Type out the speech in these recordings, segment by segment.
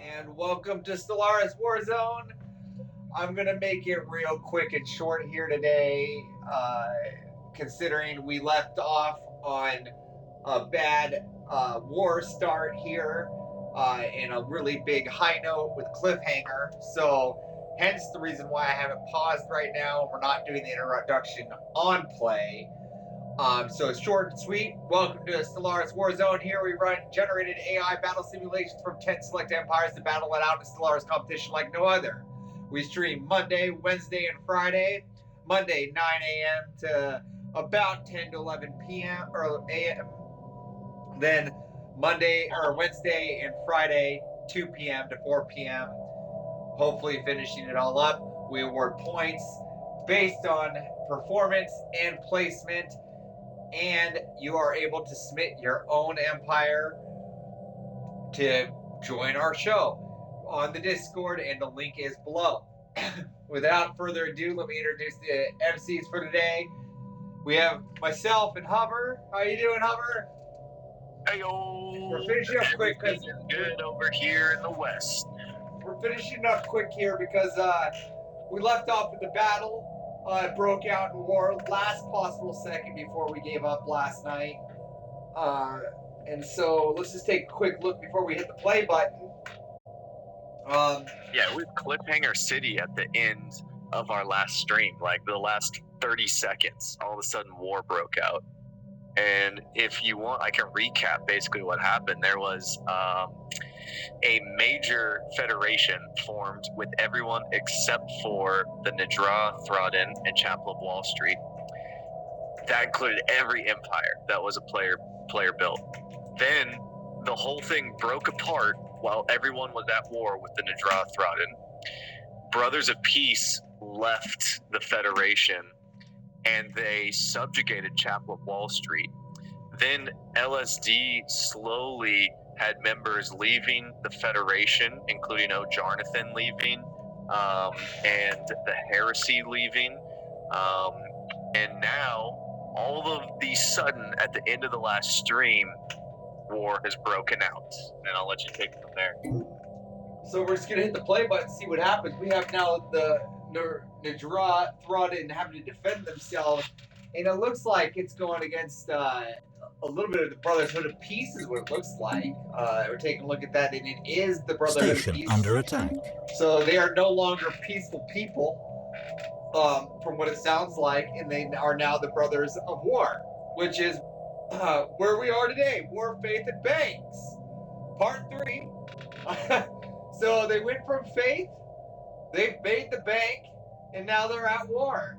and welcome to Stellaris Warzone. I'm going to make it real quick and short here today, considering we left off on a bad war start here and a really big high note with cliffhanger. So, hence the reason why I haven't paused right now. We're not doing the introduction on play. So it's short and sweet. Welcome to Stellaris Warzone. Here we run generated AI battle simulations from 10 select empires to battle it out in Stellaris competition like no other. We stream Monday, Wednesday, and Friday. Monday, 9 a.m. to about 10 to 11 p.m. or a.m. Then Monday or Wednesday and Friday, 2 p.m. to 4 p.m. Hopefully finishing it all up. We award points based on performance and placement. And you are able to submit your own empire to join our show on the Discord, and the link is below. Without further ado, let me introduce the MCs for today. We have myself and Hover. How you doing, Hover? Hey-yo! We're finishing up quick because good over here in the west. We're finishing up quick here because we left off with the battle. It broke out in war last possible second before we gave up last night. And so let's just take a quick look before we hit the play button. Yeah, with Cliffhanger City at the end of our last stream, like the last 30 seconds, all of a sudden war broke out. And if you want, I can recap basically what happened. There was a major federation formed with everyone except for the Nadra, Throdden, and Chapel of Wall Street. That included every empire that was a player built. Then the whole thing broke apart while everyone was at war with the Nadra, Throdden. Brothers of Peace left the Federation and they subjugated Chapel of Wall Street. Then LSD slowly had members leaving the Federation, including O'Jarnathan leaving, and the Heresy leaving. And now, all of the sudden, at the end of the last stream, war has broken out. And I'll let you take it from there. So we're just going to hit the play button and see what happens. We have now the Nadra, Throdden having to defend themselves. And it looks like it's going against a little bit of the Brotherhood of Peace is what it looks like. We're taking a look at that, and it is the Brotherhood of Peace. Under attack. So they are no longer peaceful people, from what it sounds like, and they are now the Brothers of War, which is where we are today. War, Faith, and Banks. Part 3. So they went from faith, they've made the bank, and now they're at war.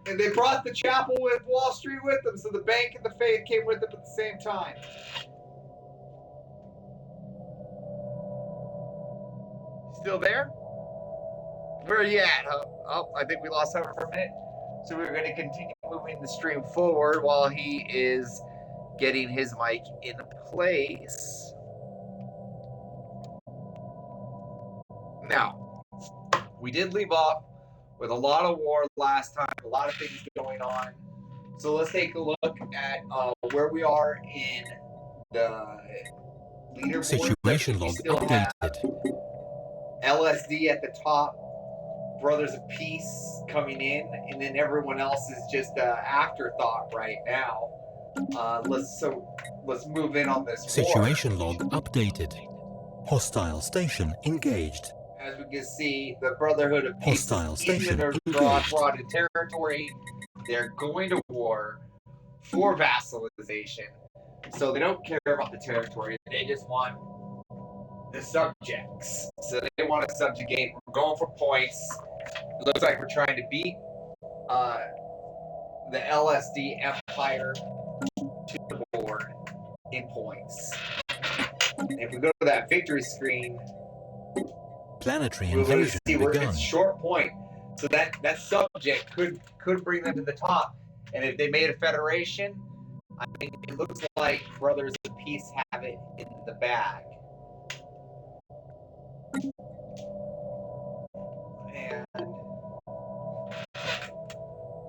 And they brought the chapel with Wall Street with them, so the bank and the faith came with them at the same time. Still there? Where are you at? Oh, I think we lost Hover for a minute. So we're going to continue moving the stream forward while he is getting his mic in place. Now, we did leave off with a lot of war last time, a lot of things going on. So let's take a look at where we are in the leaderboard. Situation log updated. LSD at the top, Brothers of Peace coming in, and then everyone else is just an afterthought right now. Let's move in on this Situation war. log updated. Hostile station engaged. As we can see, the Brotherhood of Peace Hostile is station in their engaged. broad territory. They're going to war for vassalization. So they don't care about the territory. They just want the subjects. So they want to subjugate. We're going for points. It looks like we're trying to beat the LSD Empire to the board in points. And if we go to that victory screen, Planetary we'll invasion see where begun. it's short point. So that subject could bring them to the top. And if they made a federation, I mean, it looks like Brothers of Peace have it in the bag. And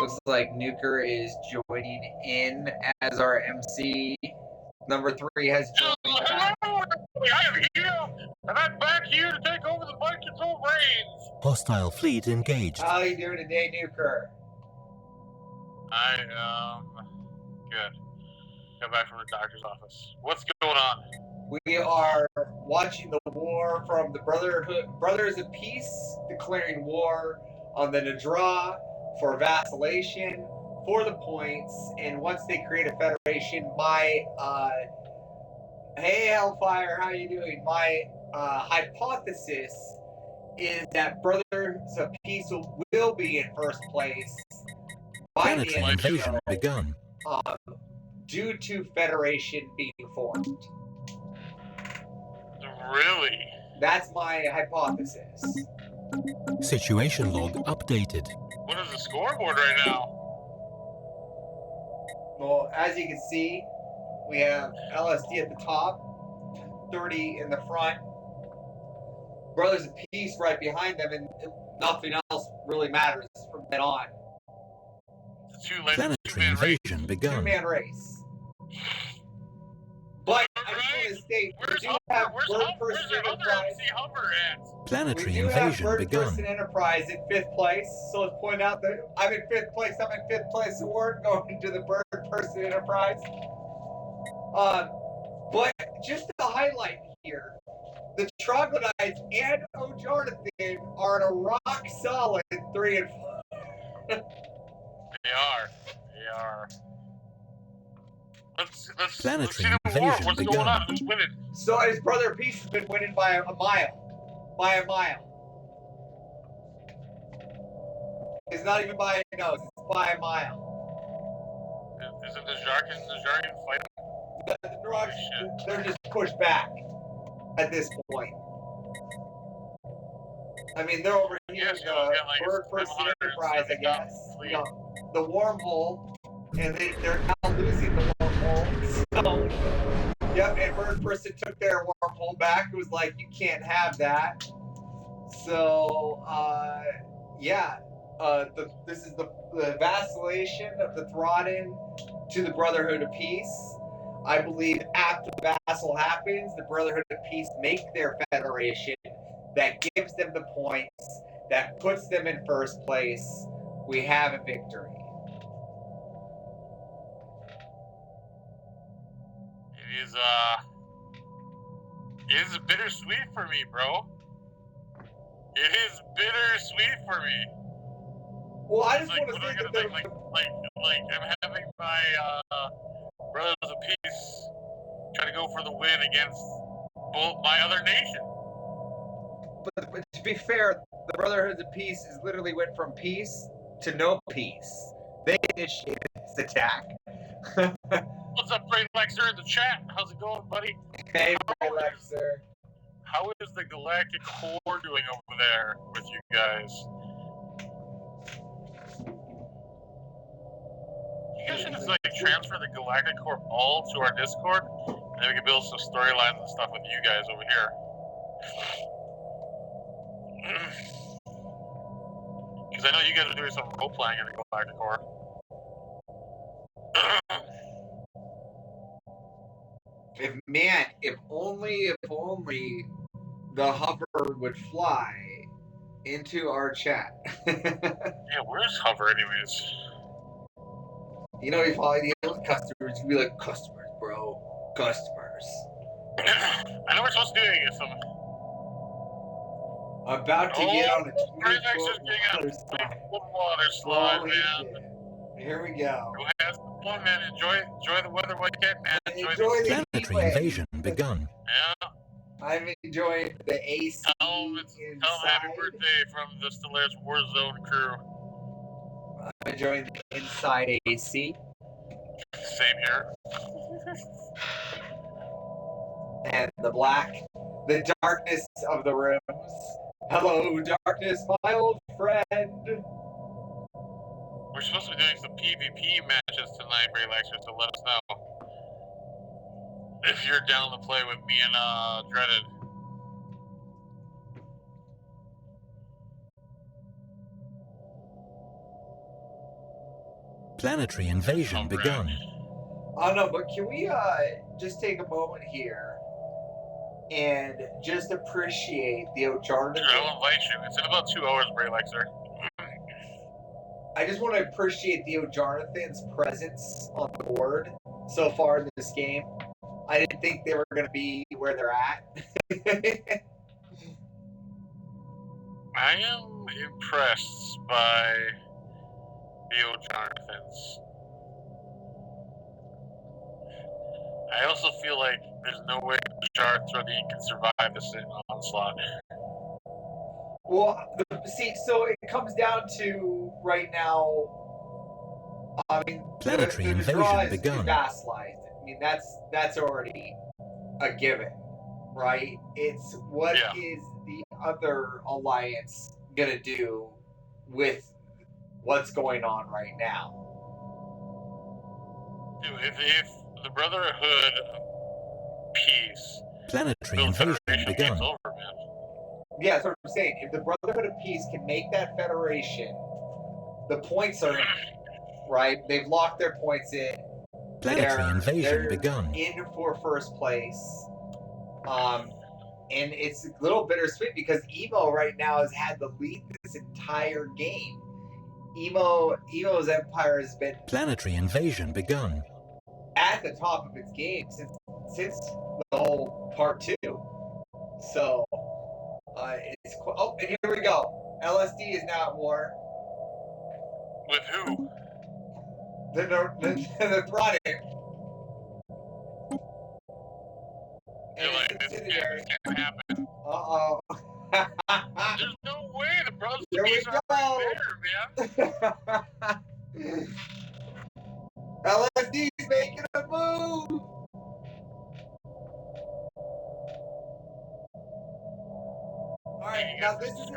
looks like Nuker is joining in as our MC. Number 3 has joined back. Hello, I am here, and I'm back here to take over the flight control reins. Hostile fleet engaged. How are you doing today, Nuker? I am good. Got back from the doctor's office. What's going on? We are watching the war from the Brothers of Peace declaring war on the Nadra for vacillation for the points, and once they create a federation, hey Hellfire, how you doing? My hypothesis is that Brothers of Peace will be in first place by the Planetary end of the invasion show, begun. due to Federation being formed. Really? That's my hypothesis. Situation log updated. What is the scoreboard right now? Well, as you can see, we have LSD at the top, 30 in the front, Brothers of Peace right behind them, and nothing else really matters from then on. Planetary invasion begun. Two-man race. But I just want to state, we do have Bird-Person Enterprise. Planetary We do have invasion Bird-Person begun. Enterprise in 5th place, so let's point out that I'm in 5th place. I'm in 5th place award going to the Bird-Person Enterprise. But just to highlight here, the Troglodytes and O'Jonathan are in a rock solid 3 and 4. They are. Let's see Planetary the war. invasion What's begun. going on? Who's winning? So his brother Peace has been winning by a mile. By a mile. It's not even by a nose, it's by a mile. Is it the Jargon fight? They're just pushed back at this point. I mean, they're over here in the Bird-Person Enterprise, I guess. You know, the wormhole, and they're now losing the wormhole. So, yep, and Bird-Person took their wormhole back. It was like, you can't have that. So, yeah, this is the vacillation of the Thronin to the Brotherhood of Peace. I believe after the vassal happens, the Brotherhood of Peace make their federation that gives them the points, that puts them in first place. We have a victory. It is bittersweet for me, bro. It is bittersweet for me. Well, I just like, want to say that like I'm having my Brothers of Peace try to go for the win against both my other nation. But to be fair, the Brotherhood of Peace is literally went from peace to no peace. They initiated this attack. What's up, Ray Lexer in the chat? How's it going, buddy? Hey, Ray Lexer. How is the Galactic Core doing over there with you guys? You guys should just like transfer the Galactic Core all to our Discord, and then we can build some storylines and stuff with you guys over here. Because I know you guys are doing some role playing in the Galactic Core. If only the hover would fly into our chat. Yeah, where's Hover anyways? You know, if all the other customers, you'd be like, customers, bro. Customers. I know we're supposed to do it some. About to get on a 20-foot water slide, man. Shit. Here we go. Go have some fun, man. Enjoy the weather while you can, man. Enjoy Planetary the heat invasion begun. Yeah. I'm enjoying the AC. Tell them happy birthday from the Stellaris Warzone crew. I'm enjoying the inside AC. Same here. And the darkness of the rooms. Hello, darkness, my old friend. We're supposed to be doing some PvP matches tonight, Ray Lexer, so let us know if you're down to play with me and Dreaded. Planetary invasion begun. I don't know, but can we just take a moment here and just appreciate the Ojarna? Sure, I'll invite you. It's in about 2 hours, Braylexer. I just want to appreciate the O'Jonathan's presence on the board so far in this game. I didn't think they were going to be where they're at. I am impressed by the O'Jonathans. I also feel like there's no way Jarth or the can survive this onslaught. Well, see, so it comes down to right now. I mean, Planetary the draw invasion is begun. vassalized. I mean, that's already a given, right? It's what is the other alliance gonna do with what's going on right now? Dude, if the Brotherhood of Peace Planetary invasion begun. It's over, man. Yeah, that's what I'm saying. If the Brotherhood of Peace can make that federation, the points are in, right? They've locked their points in. Planetary invasion they're begun. in for first place. And it's a little bittersweet because Emo right now has had the lead this entire game. Emo's empire has been Planetary invasion begun. at the top of its game since the whole part 2. So it's oh, and here we go. LSD is now at war. With who? The Necrotic. You're like, this can't happen. Uh-oh. There's no way the Brothers Here we are go. right there, man. LSD's making a move. All right, now this is the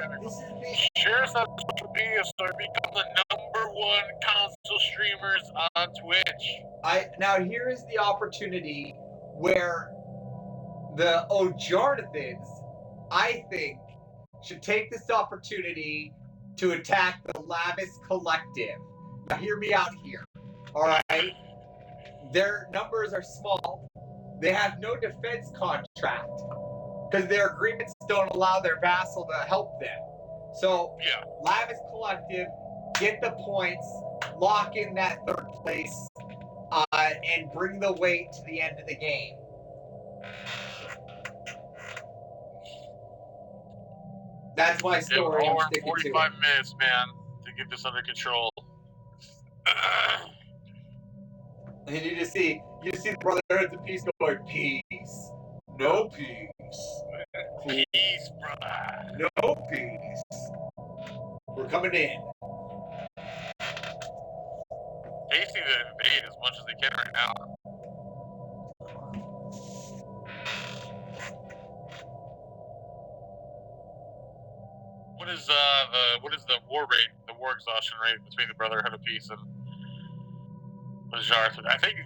Sheriff's on social media, so I become the #1 console streamers on Twitch. Now here is the opportunity where the O'Jarnathans, I think, should take this opportunity to attack the Lavis Collective. Now hear me out here. All right, their numbers are small. They have no defense contract because their agreements don't allow their vassal to help them. So, Lavis Collective, get the points, lock in that 3rd place, and bring the weight to the end of the game. That's my story. I'm sticking 45 to it. minutes, man, to get this under control. And you just see the Brotherhood of Peace going, peace. No peace. Peace, brother. No peace. We're coming in. They seem to invade as much as they can right now. What is the war rate, the war exhaustion rate between the Brotherhood of Peace and the Jarth? I think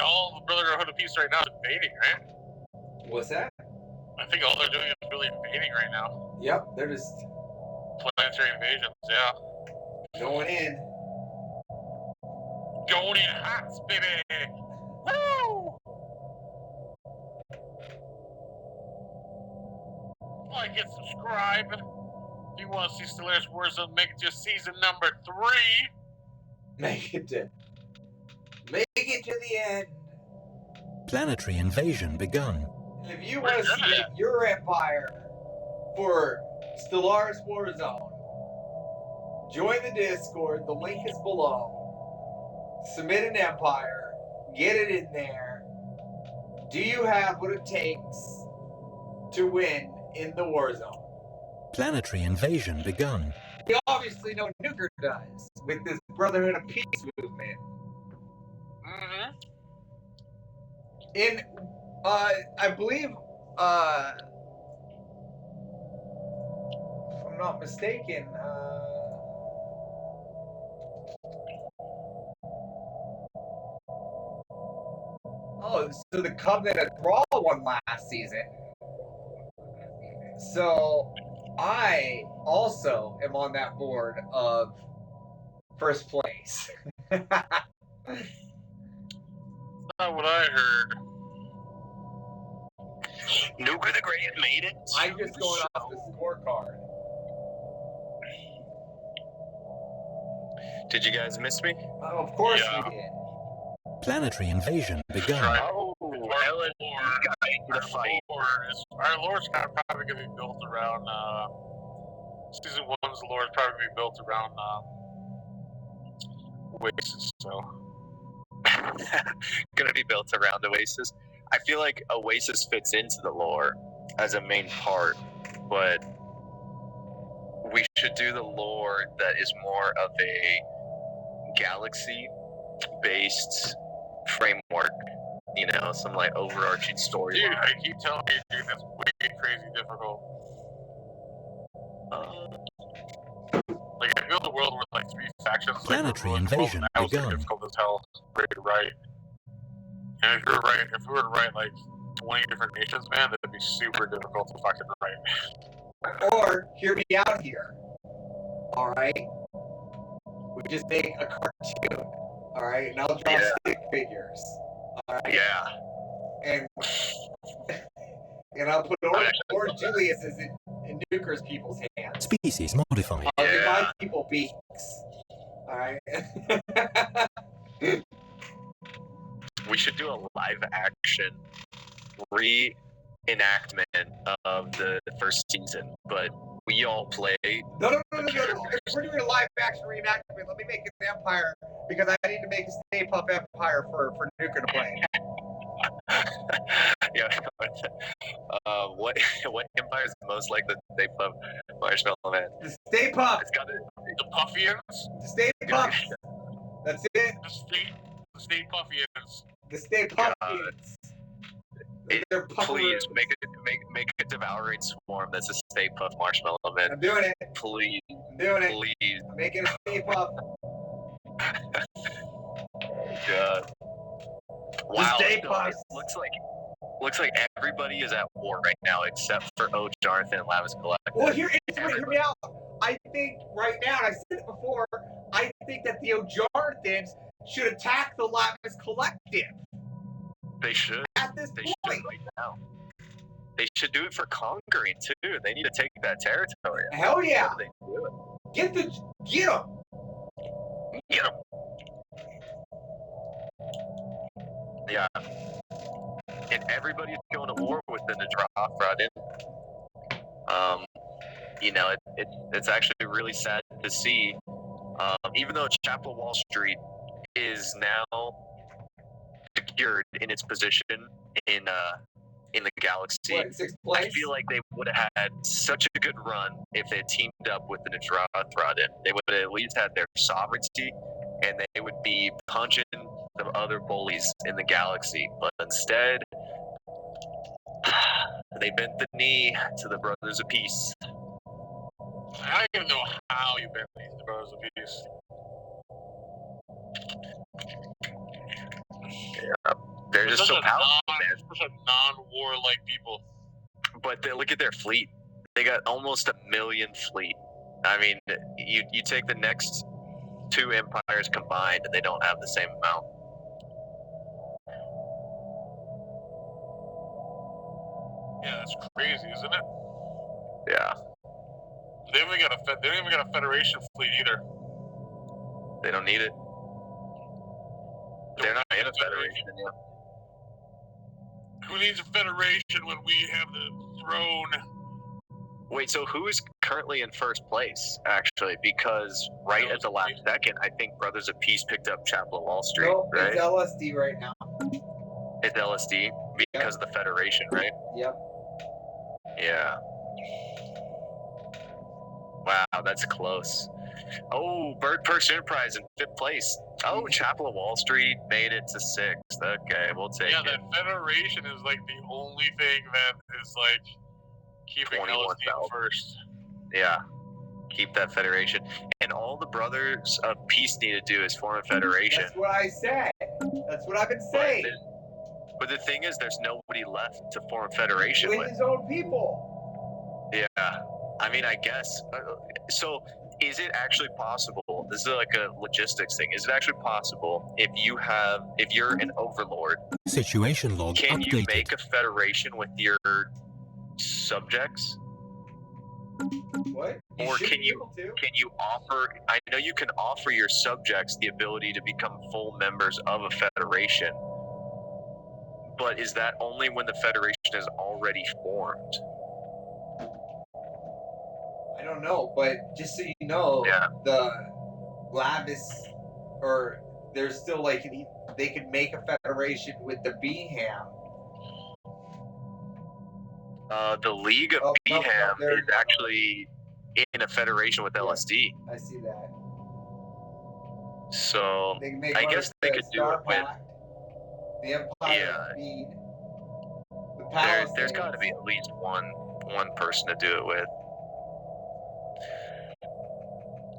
all the Brotherhood of Peace right now is invading, right? What's that? I think all they're doing is really invading right now. Yep, they're just planetary invasions, yeah. Going in. Going in hot, baby! Woo! Like and subscribe. If you want to see Stellaris Warzone, make it to season number 3. Make it to the end. Planetary invasion begun. And if you want to see your empire for Stellaris Warzone, join the Discord. The link is below. Submit an empire. Get it in there. Do you have what it takes to win in the Warzone? Planetary invasion begun. We obviously know Nuker does with this Brotherhood of Peace movement. Mm-hmm. In, I believe, if I'm not mistaken, so the Covenant of Thrall won last season. So I also am on that board of first place. Not what I heard. Nuka the Great made it. I'm just going off the scorecard. Did you guys miss me? Of course Yeah. we did. Planetary invasion begun. Right. Oh, Our lore, got into the fight. our lore's kind of probably going to be built around, season 1's lore is probably going to be built around, Oasis, so. Gonna be built around Oasis. I feel like Oasis fits into the lore as a main part, but we should do the lore that is more of a galaxy-based framework. You know, some like overarching story. Dude, I keep telling you, dude, that's way crazy difficult. Like, I built a world with like 3 factions. Planetary like, invasion that was begun. difficult as hell to write. And if we were to write like 20 different nations, man, that'd be super difficult to fucking write. Or, hear me out here. Alright? We just make a cartoon. Alright? And I'll draw stick figures. Alright? Yeah. And I'll put or Julius is in Nuker's people's hands. Species modified. I'll give Yeah. my people beaks. Alright? We should do a live action reenactment of the first season, but we all play. No. If we're doing a live action reenactment, let me make an empire because I need to make a Stay Puft Empire for Nuker to play. Yeah. What empire is most like the Stay Puft Marshmallow Man? The Stay Puft. It's got it. The Puffians, The Stay Puft. That's it. the state Puffians. The Stay Puffians. They're Please pufferoos. make a devouring swarm that's a Stay Puft Marshmallow Man. I'm doing it. Please, I'm doing it. please, I'm making a Stay Puft. God. Wow. Stay no, Puft. it looks like everybody is at war right now except for O. Jonathan and Lavis Collective. Well, hear me out. I think right now, and I said it before, I think that the O'Jonathans should attack the Lavis Collective They should. at this They should point. right now. They should do it for conquering too. They need to take that territory. Hell yeah. How do they do it? Get them. Get 'em. Yeah. And everybody's going to war with the Nadra. You know, it's actually really sad to see. Even though Chapel Wall Street is now secured in its position in the galaxy, What, 6th place? I feel like they would have had such a good run if they had teamed up with the Nadra. They would have at least had their sovereignty, and they would be punching the other bullies in the galaxy. But instead, they bent the knee to the Brothers of Peace. I don't even know how you bent these the Brothers of Peace. Yeah, they're just so powerful, man. Such a non-warlike people. But look at their fleet. They got almost 1 million fleet. I mean, you take the next 2 empires combined, and they don't have the same amount. Yeah, that's crazy, isn't it? Yeah, They don't even got a Federation fleet either. they don't need it. They're not in a federation. Yeah. Who needs a Federation when we have the throne? Wait, so who is currently in first place, actually? Because right at the last second, I think Brothers of Peace picked up Chapel of Wall Street, No, right? it's LSD right now. It's LSD because of the Federation, right? Yep. Yeah. Wow, that's close. Oh, Bird Perks Enterprise in 5th place. Oh, Chapel of Wall Street made it to 6th. Okay, we'll take Yeah, it. that Federation is like the only thing that is like keeping LSD 21,000. first. Yeah. Keep that Federation. And all the Brothers of Peace need to do is form a Federation. That's what I said. That's what I've been But saying. But the thing is, there's nobody left to form a Federation With with. his own people. Yeah. I mean, I guess. So, is it actually possible possible? This is like a logistics thing. Is it actually possible if you're an overlord, Situation log can you updated. make a federation with your subjects? What? Or should can be you able to. can you offer? I know you can offer your subjects the ability to become full members of a federation, but is that only when the federation is already formed? I don't know, but just so you know, Yeah. the Lavis, or there's still like they could make a federation with the Beham. The League of Oh, no, Beham they're is actually in a federation with LSD. I see that. So They can make I one guess with they the could do Star it with. Pact, the Empire Yeah. of Speed, the There's Palisades. got to be at least one person to do it with.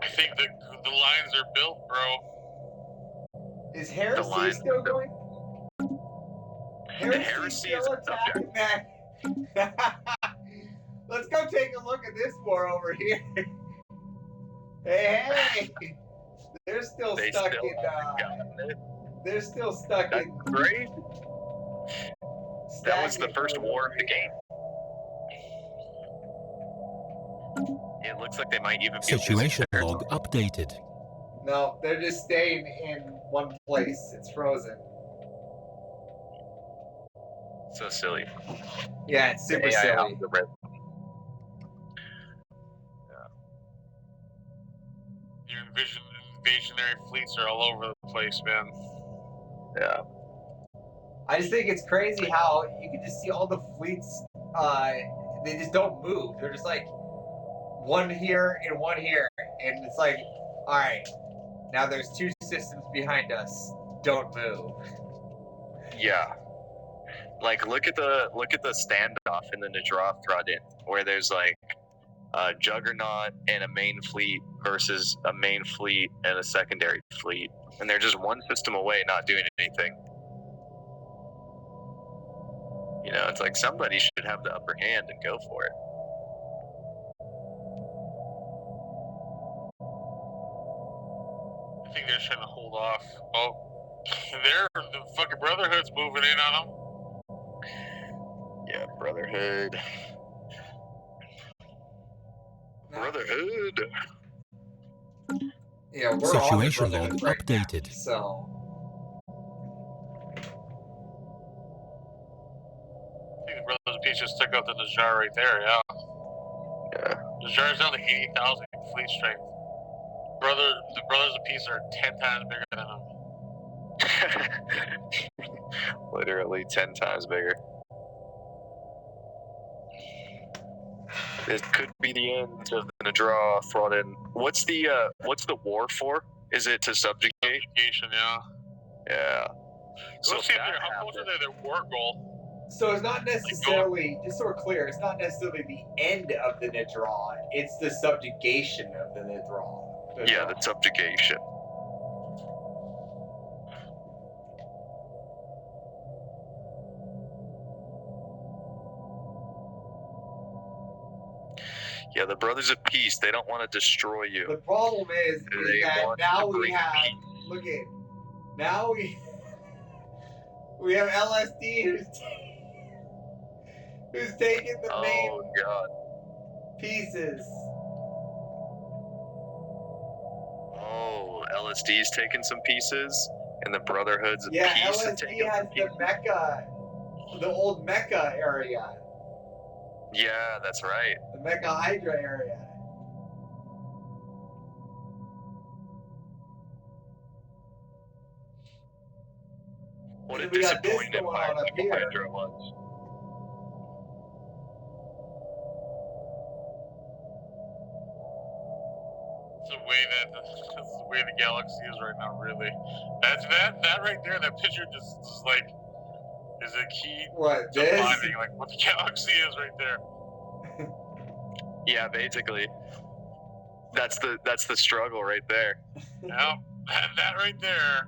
I think the lines are built, bro. Is Heresy lines still are built. going? Heresy is still a attacking that. Let's go take a look at this war over here. Hey, they're still They stuck still in. haven't gotten it. They're still stuck That's in. great. That was the stagnant first mode war over of the here. game. It looks like they might even be Situation losing log updated. No, they're just staying in one place. It's frozen. So silly. Yeah, it's super AI silly. algorithm. Your invasionary fleets are all over the place, man. Yeah. I just think it's crazy how you can just see all the fleets. They just don't move. They're just like one here and one here, and it's like, all right, now there's two systems behind us. Don't move. Yeah. Like look at the standoff in the Najra Thradin, where there's like a Juggernaut and a main fleet versus a main fleet and a secondary fleet, and they're just one system away, not doing anything. You know, it's like somebody should have the upper hand and go for it. I think they're trying to hold off. Oh, the fucking Brotherhood's moving in on them. Yeah, Brotherhood. Brotherhood. Yeah, we're all the Situation log Brotherhood right now, updated. so I think the Brothers of Peace just took out the Najjar right there, yeah. Yeah. Najjar's down to 80,000 fleet strength. The Brothers of Peace are 10 times bigger than them. Literally 10 times bigger. This could be the end of the Najra Thradin. What's the war for? Is it to subjugate? Subjugation, yeah. Yeah. So see if that how close are they to their war goal? So it's not necessarily, just so we're clear, it's not necessarily the end of the Nidron, it's the subjugation of the Nidron. Yeah, the subjugation. Yeah, the Brothers of Peace, they don't want to destroy you. The problem is They that want now to we bring have, peace. look at, now we have LSD who's taking the main Oh, God. pieces. Oh, LSD's taking some pieces, and the Brotherhood's of Yeah, Peace is LSD taking has some the pieces. Mecca, the old Mecca area, Yeah, that's right. the Mecca Hydra area. What a And we got this disappointing going empire on up here. Hydra was. That's the way the galaxy is right now, really. That right there, that picture just is like is a key What, to this? finding like what the galaxy is right there. Yeah, basically. That's the struggle right there. Yeah, that right there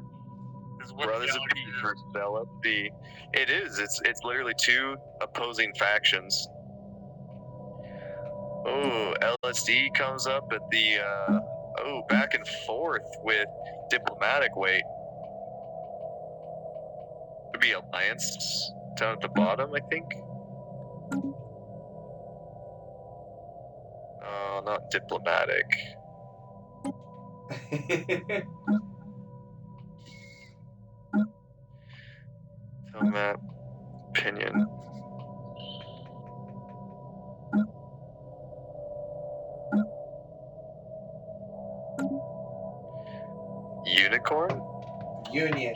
is what Brothers the of galaxy Peace is. versus LSD. It is. It's literally two opposing factions. Oh, LSD comes up at the Oh, back and forth with diplomatic weight. Would be alliance down at the bottom, I think. Oh, not diplomatic. Diplomat opinion. Unicorn? Union.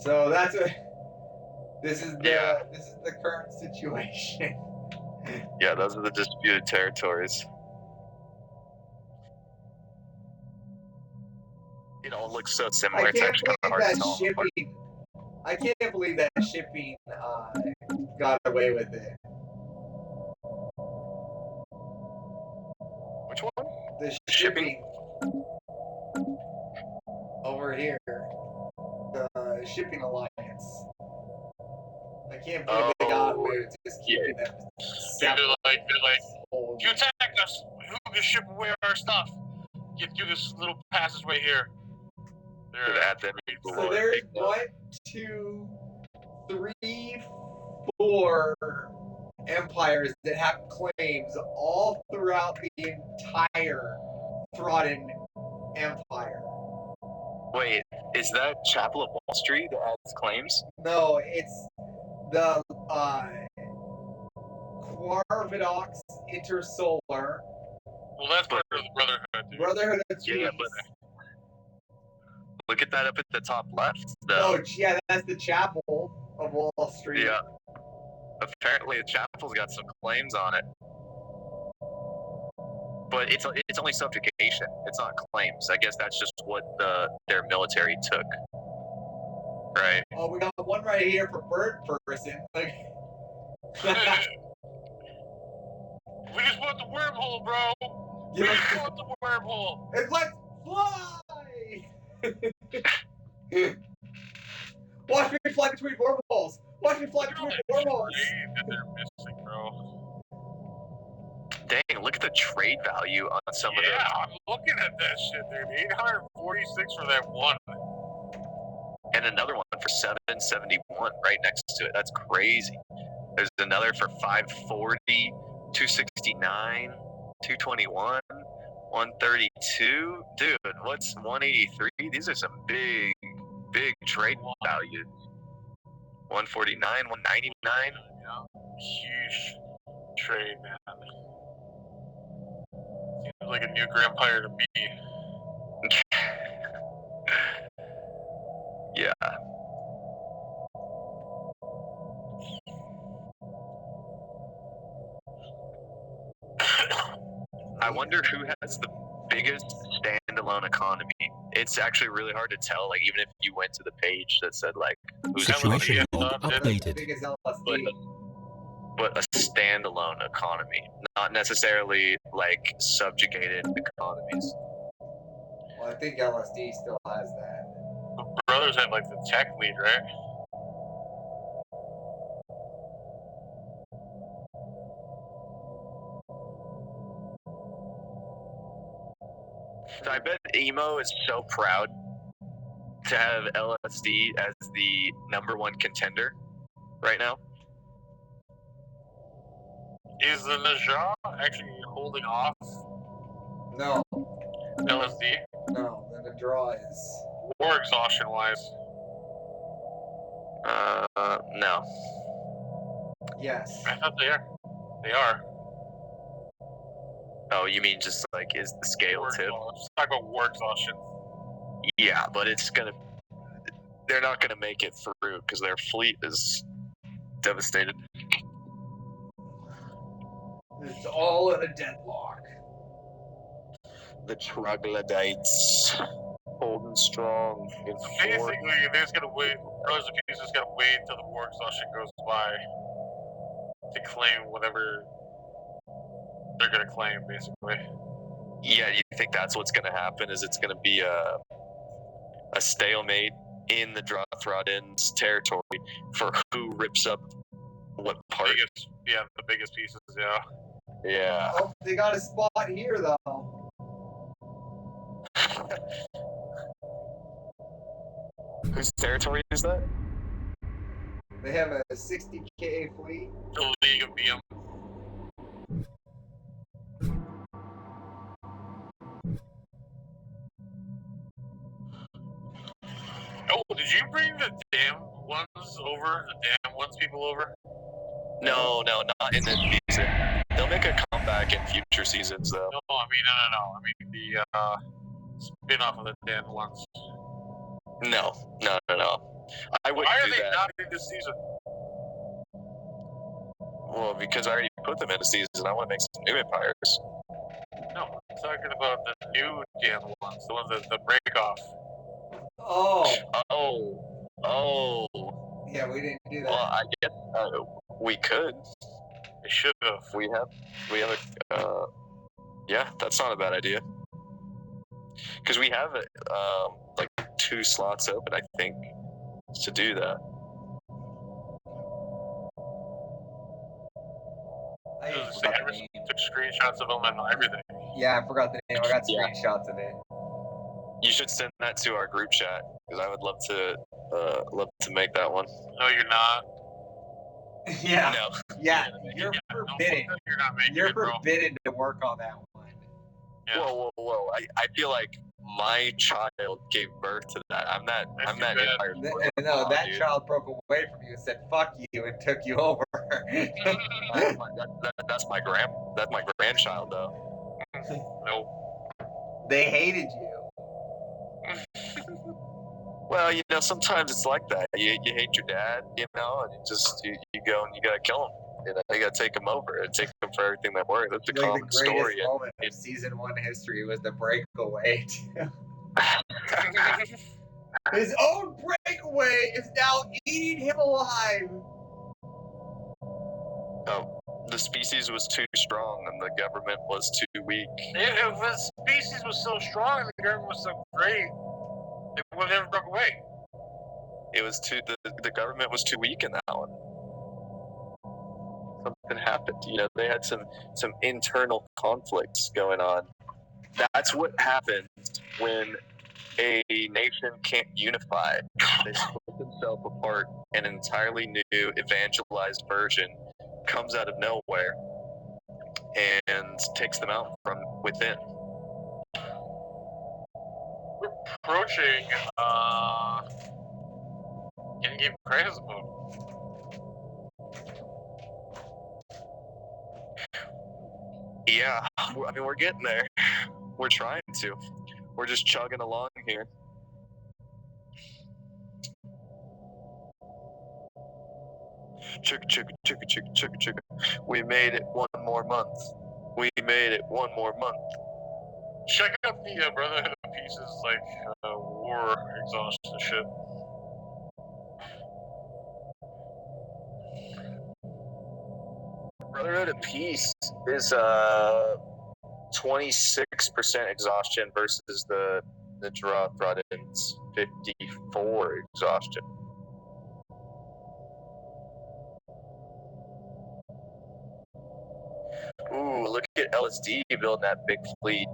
So that's what. This is the current situation. Yeah, those are the disputed territories. It all looks so similar. I It's can't actually kind of believe hard that to tell them apart. shipping. I can't believe that shipping got away with it. Which one? The Shipping? over here, the shipping alliance. I can't believe they got away with just keeping them separate. They're like, you attacked us. Who can ship away our stuff? Get through this little passageway here. They're at them. So there's 1, 2, 3, 4 empires that have claims all throughout the entire Throtton Empire. Wait, is that Chapel of Wall Street that has claims? No, it's the Quarvidox Intersolar. Well, that's part of the Brotherhood, dude. Brotherhood of Trees. Yeah, but look at that up at the top left, Oh, though. yeah, that's the Chapel of Wall Street. Yeah. Apparently, the chapel's got some claims on it. But it's only subjugation. It's not claims. I guess that's just what their military took. Right. Oh, we got one right here for Bird Person. Like, we just want the wormhole, bro. We just want the wormhole. and let's fly! Watch me fly between wormholes. Watch me fly between wormholes. That they're missing, bro. Dang, look at the trade value on some of Yeah, those. I'm looking at that shit, dude. 846 for that one. And another one for 771 right next to it. That's crazy. There's another for 540, 269, 221, 132. Dude, what's 183? These are some big trade value. 149, 199. Huge trade, man. Seems like a new Grandpire to me. Yeah. I wonder who has the biggest standalone economy. It's actually really hard to tell, like, even if you went to the page that said, like, who's Situation log I updated. think it's LSD. but a standalone economy, not necessarily, like, subjugated economies. Well, I think LSD still has that. The brothers have, like, the tech lead, right? So I bet Emo is so proud to have LSD as the #1 contender right now. Is the Najah actually holding off No, LSD? no, the draw is. War exhaustion wise. No. Yes. I thought they are. They are. Oh, you mean just, like, is the scale War tip? exhaustion. Let's talk about war exhaustion. Yeah, but they're not gonna make it through because their fleet is devastated. It's all in a deadlock. The troglodytes holding strong in Basically, they're just gonna wait. Brothers and Peace just gotta wait until the war exhaustion goes by to claim whatever they're gonna claim, basically. Yeah, you think that's what's gonna happen? Is it's gonna be a stalemate in the Drothrodin's territory for who rips up what part? The biggest pieces, yeah. Yeah. Oh, they got a spot here though. Whose territory is that? They have a 60K fleet. The League of BM. Oh, did you bring the damn ones over? The damn ones people over? No, not in this season. They'll make a comeback in future seasons, though. No. I mean the spin-off of the damn ones. No. I wouldn't Why are do they that. not in this season? Well, because I already put them in a season. I want to make some new empires. No, I'm talking about the new damn ones. The ones that the break off. Oh. Yeah, we didn't do that. Well, I guess we could. They should have. We have a. Yeah, that's not a bad idea. Because we have like 2 slots open, I think, to do that. I Took forgot the name. screenshots of them and everything. Yeah, I forgot the name. I got Yeah. screenshots of it. You should send that to our group chat because I would love to make that one. No, you're not. Yeah. No. Yeah, You're you're forbidden. You're not making You're it, bro. forbidden to work on that one. Yeah. Whoa! I feel like my child gave birth to that. I'm that That's too bad. empire. No, that dude. child broke away from you and said "fuck you" and took you over. That's my grandchild though. Nope. They hated you. Well, sometimes it's like that. You hate your dad, and you go and you gotta kill him. You gotta take him over and take him for everything that works. That's a Like common the greatest story. moment of season 1 history was the breakaway. His own breakaway is now eating him alive. The species was too strong and the government was too weak. If the species was so strong and the government was so great, it would never broke away. It was the government was too weak in that one. Something happened. They had some internal conflicts going on. That's what happens when a nation can't unify. They split themselves apart. An entirely new evangelized version comes out of nowhere and takes them out from within. We're approaching in-game crisis mode. Yeah, we're getting there. We're trying to. We're just chugging along here. Chugga. We made it one more month. Check out the Brotherhood of Pieces, war exhaustion shit. Brotherhood of Peace is 26% exhaustion versus the draw Throttens 54 exhaustion. Ooh, look at LSD building that big fleet.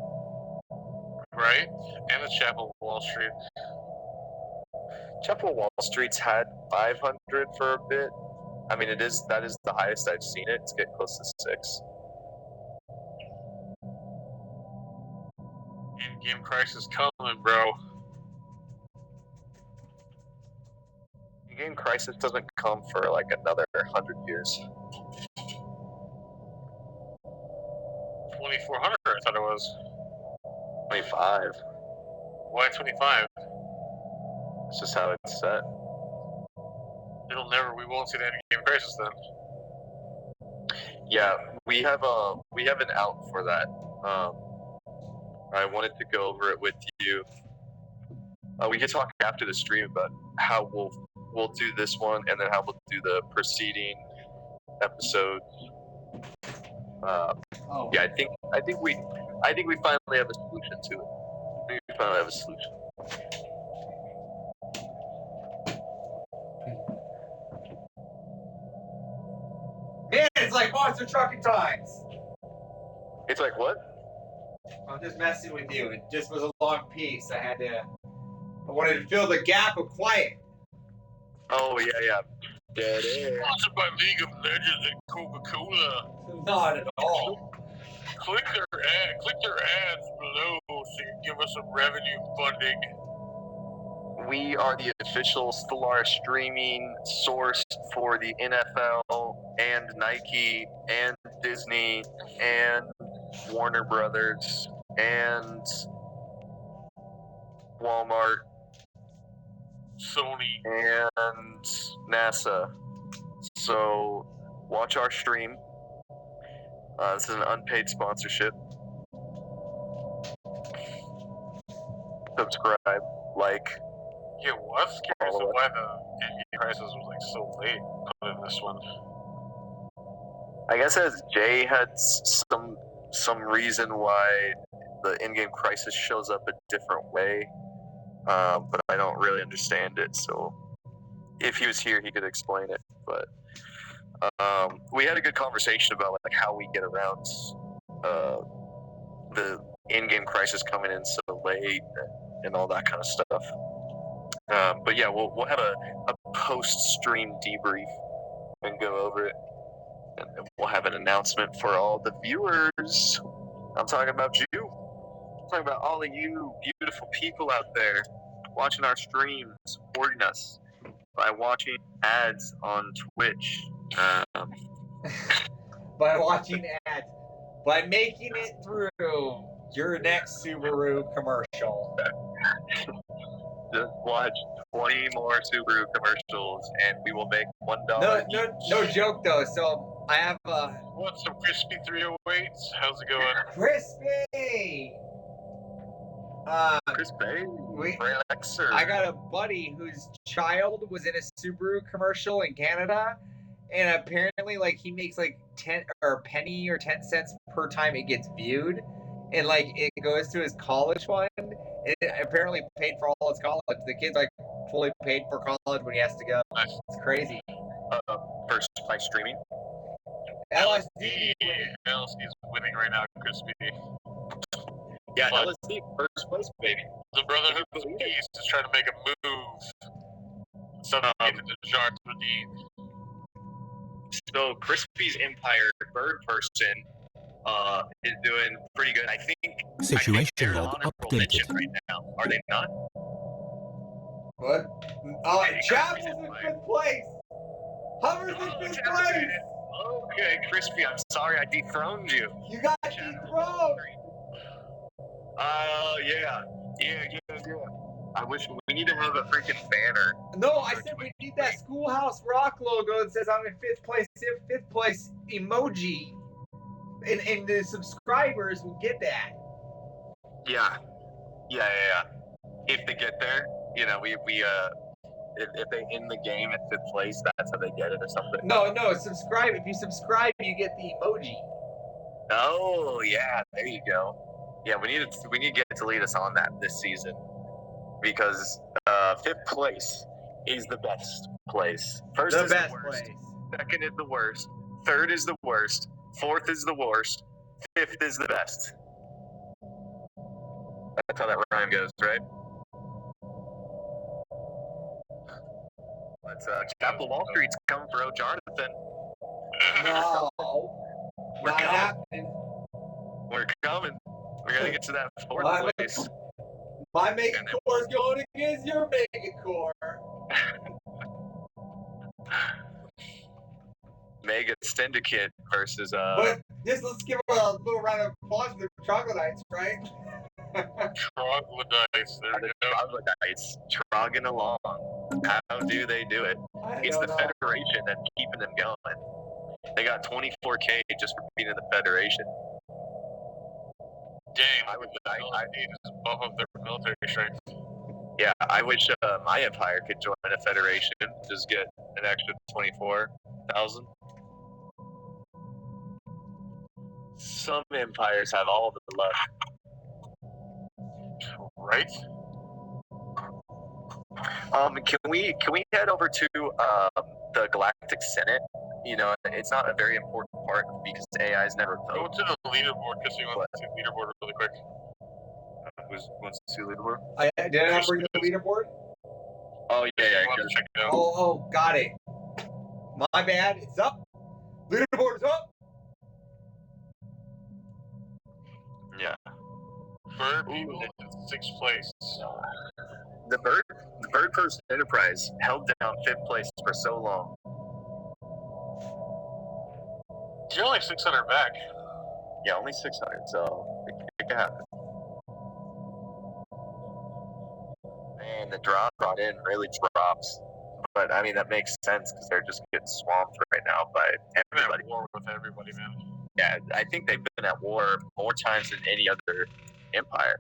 Right? And the Chapel Wall Street. Chapel Wall Street's had 500 for a bit. I mean, that is the highest I've seen it. It's getting close to 6. In-game crisis coming, bro. In-game crisis doesn't come for like another 100 years. 2,400, I thought it was. 25. Why 25? It's just how it's set. We won't see the end-game crisis then. Yeah, we have an out for that. I wanted to go over it with you. We could talk after the stream about how we'll do this one, and then how we'll do the preceding episodes. Yeah, I think we finally have a solution to it. We finally have a solution. Man, it's like monster trucking times. It's like what? I'm just messing with you. It just was a long piece. I wanted to fill the gap of quiet. Oh yeah. Dead air. Sponsored by League of Legends and Coca-Cola. Not at all. Click their ads below so you can give us some revenue funding. We are the official Stellaris streaming source for the NFL and Nike and Disney and Warner Brothers and Walmart Sony. and NASA. So watch our stream. This is an unpaid sponsorship. Subscribe, like. Yeah, well, I was curious of why the in-game prices was like so late put in this one. I guess as Jay had some reason why the in-game crisis shows up a different way, but I don't really understand it. So if he was here, he could explain it. But we had a good conversation about like how we get around the in-game crisis coming in so late and all that kind of stuff. But yeah, we'll have a post-stream debrief and go over it. And we'll have an announcement for all the viewers. I'm talking about you. I'm talking about all of you beautiful people out there watching our stream, supporting us by watching ads on Twitch. By watching ads. By making it through your next Subaru commercial. Just watch 20 more Subaru commercials and we will make $1 No joke though. So I have What's some crispy 308s? How's it going? crispy. Chris Bay, I got a buddy whose child was in a Subaru commercial in Canada, and apparently, like, he makes like 10 or a penny or 10 cents per time it gets viewed, and like it goes to his college fund. And it apparently paid for all his college. The kid's like fully paid for college when he has to go. Nice. It's crazy. First by streaming. LSD. LSD's winning right now, crispy. Yeah, But LSD first place, baby. the Brotherhood of Peace is trying to make a move. Something to Jar's redeemed. So Crispy's Empire third person is doing pretty good. I think Situation they're log on a mention updated. right now. Are they not? What? Oh, Chappell's in 5th place. Hovers in 5th place. Okay, Crispy, I'm sorry I dethroned you. You got dethroned. Yeah. I wish we need to have a freaking banner. No, I said we need that Schoolhouse Rock logo that says I'm in 5th place. 5th place emoji, and the subscribers will get that. Yeah. If they get there, you know, we if they in the game at 5th place, that's how they get it or something. No, subscribe. If you subscribe, you get the emoji. Oh yeah, there you go. Yeah, we need to get to lead us on that this season because 5th place is the best place. First The is best the worst. place. Second is the worst. Third is the worst. Fourth is the worst. 5th is the best. That's how that rhyme goes, right? Let's Chapel Wall Street's coming for Jonathan. No, We're not coming. happening. We're coming. We're gonna get to that 4th Well, place. My mega core is going against your mega core. Mega Syndicate versus But just let's give a little round of applause for the troglodytes, right? Troglodytes, there the you go. Troglodytes trogging along. How do they do it? It's the Federation that's keeping them going. They got 24K just for being in the Federation. Dang, I would- I need to buff up their military strength. Yeah, I wish my empire could join a Federation. Just get an extra 24,000. Some empires have all the luck. Right? Can we head over to the Galactic Senate it's not a very important part because AIs never Go vote. to the leaderboard because we want to see the leaderboard really quick. Who wants to see leaderboard? Did I not bring the leaderboard? Oh yeah. You want to check it out. Oh, got it. My bad. It's up. Leaderboard's up. Yeah. Bird people in 6th place. The Bird Person Enterprise held down 5th place for so long. You're only 600 back. Yeah, only 600, so it can happen. Man, the drop brought in really drops. But, I mean, that makes sense because they're just getting swamped right now by everybody. At war with everybody, man. Yeah, I think they've been at war more times than any other empire,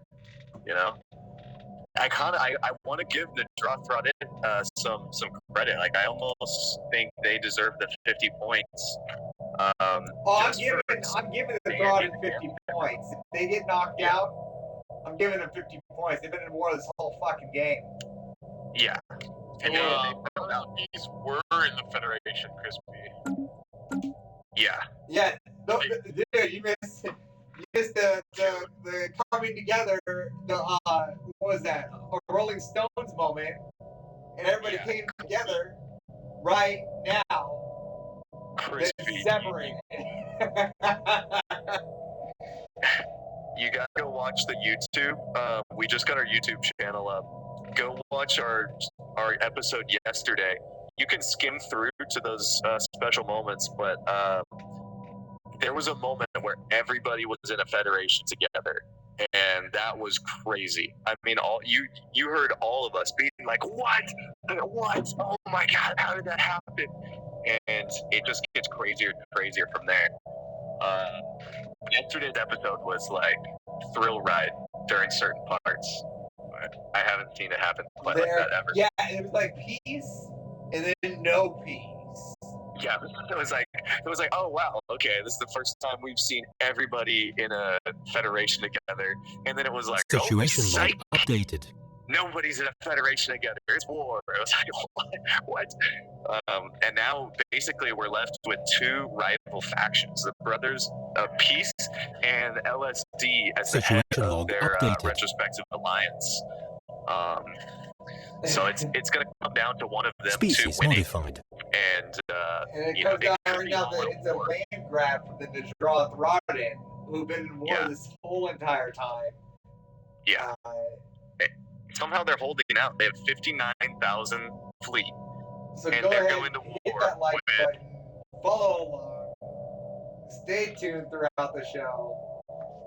I want to give the drop brought in some credit. Like, I almost think they deserve the 50 points. I'm giving the Broad 50 points. If they get knocked out, I'm giving them 50 points. They've been in war this whole fucking game. Yeah. And these were in the Federation, Crispy. Yeah. Yeah. No, dude, you missed the coming together. What was that? A Rolling Stones moment, and everybody came together right now. Crispy. Separated. You gotta go watch the YouTube. We just got our YouTube channel up. Go watch our episode yesterday. You can skim through to those special moments, but there was a moment where everybody was in a federation together, and that was crazy. I mean, you heard all of us being like, "What? Oh my God! How did that happen?" And it just gets crazier and crazier from there. Yesterday's episode was like thrill ride during certain parts. I haven't seen it happen quite like that ever. Yeah, it was like peace and then no peace. Yeah, it was like, oh wow, okay, this is the first time we've seen everybody in a federation together, and then it was like, Situation log updated. Nobody's in a federation together. It's war. It was like, what? And now basically we're left with 2 rival factions: the Brothers of Peace and LSD as the head of their retrospective alliance. So it's going to come down to one of them Species winning. modified. And it comes down right now that it's a land grab from the Najra Throdden, who've been in war this whole entire time. Yeah. Somehow they're holding out. They have 59,000 fleet. So and go they're ahead, going to war hit that like with... button, follow along, stay tuned throughout the show,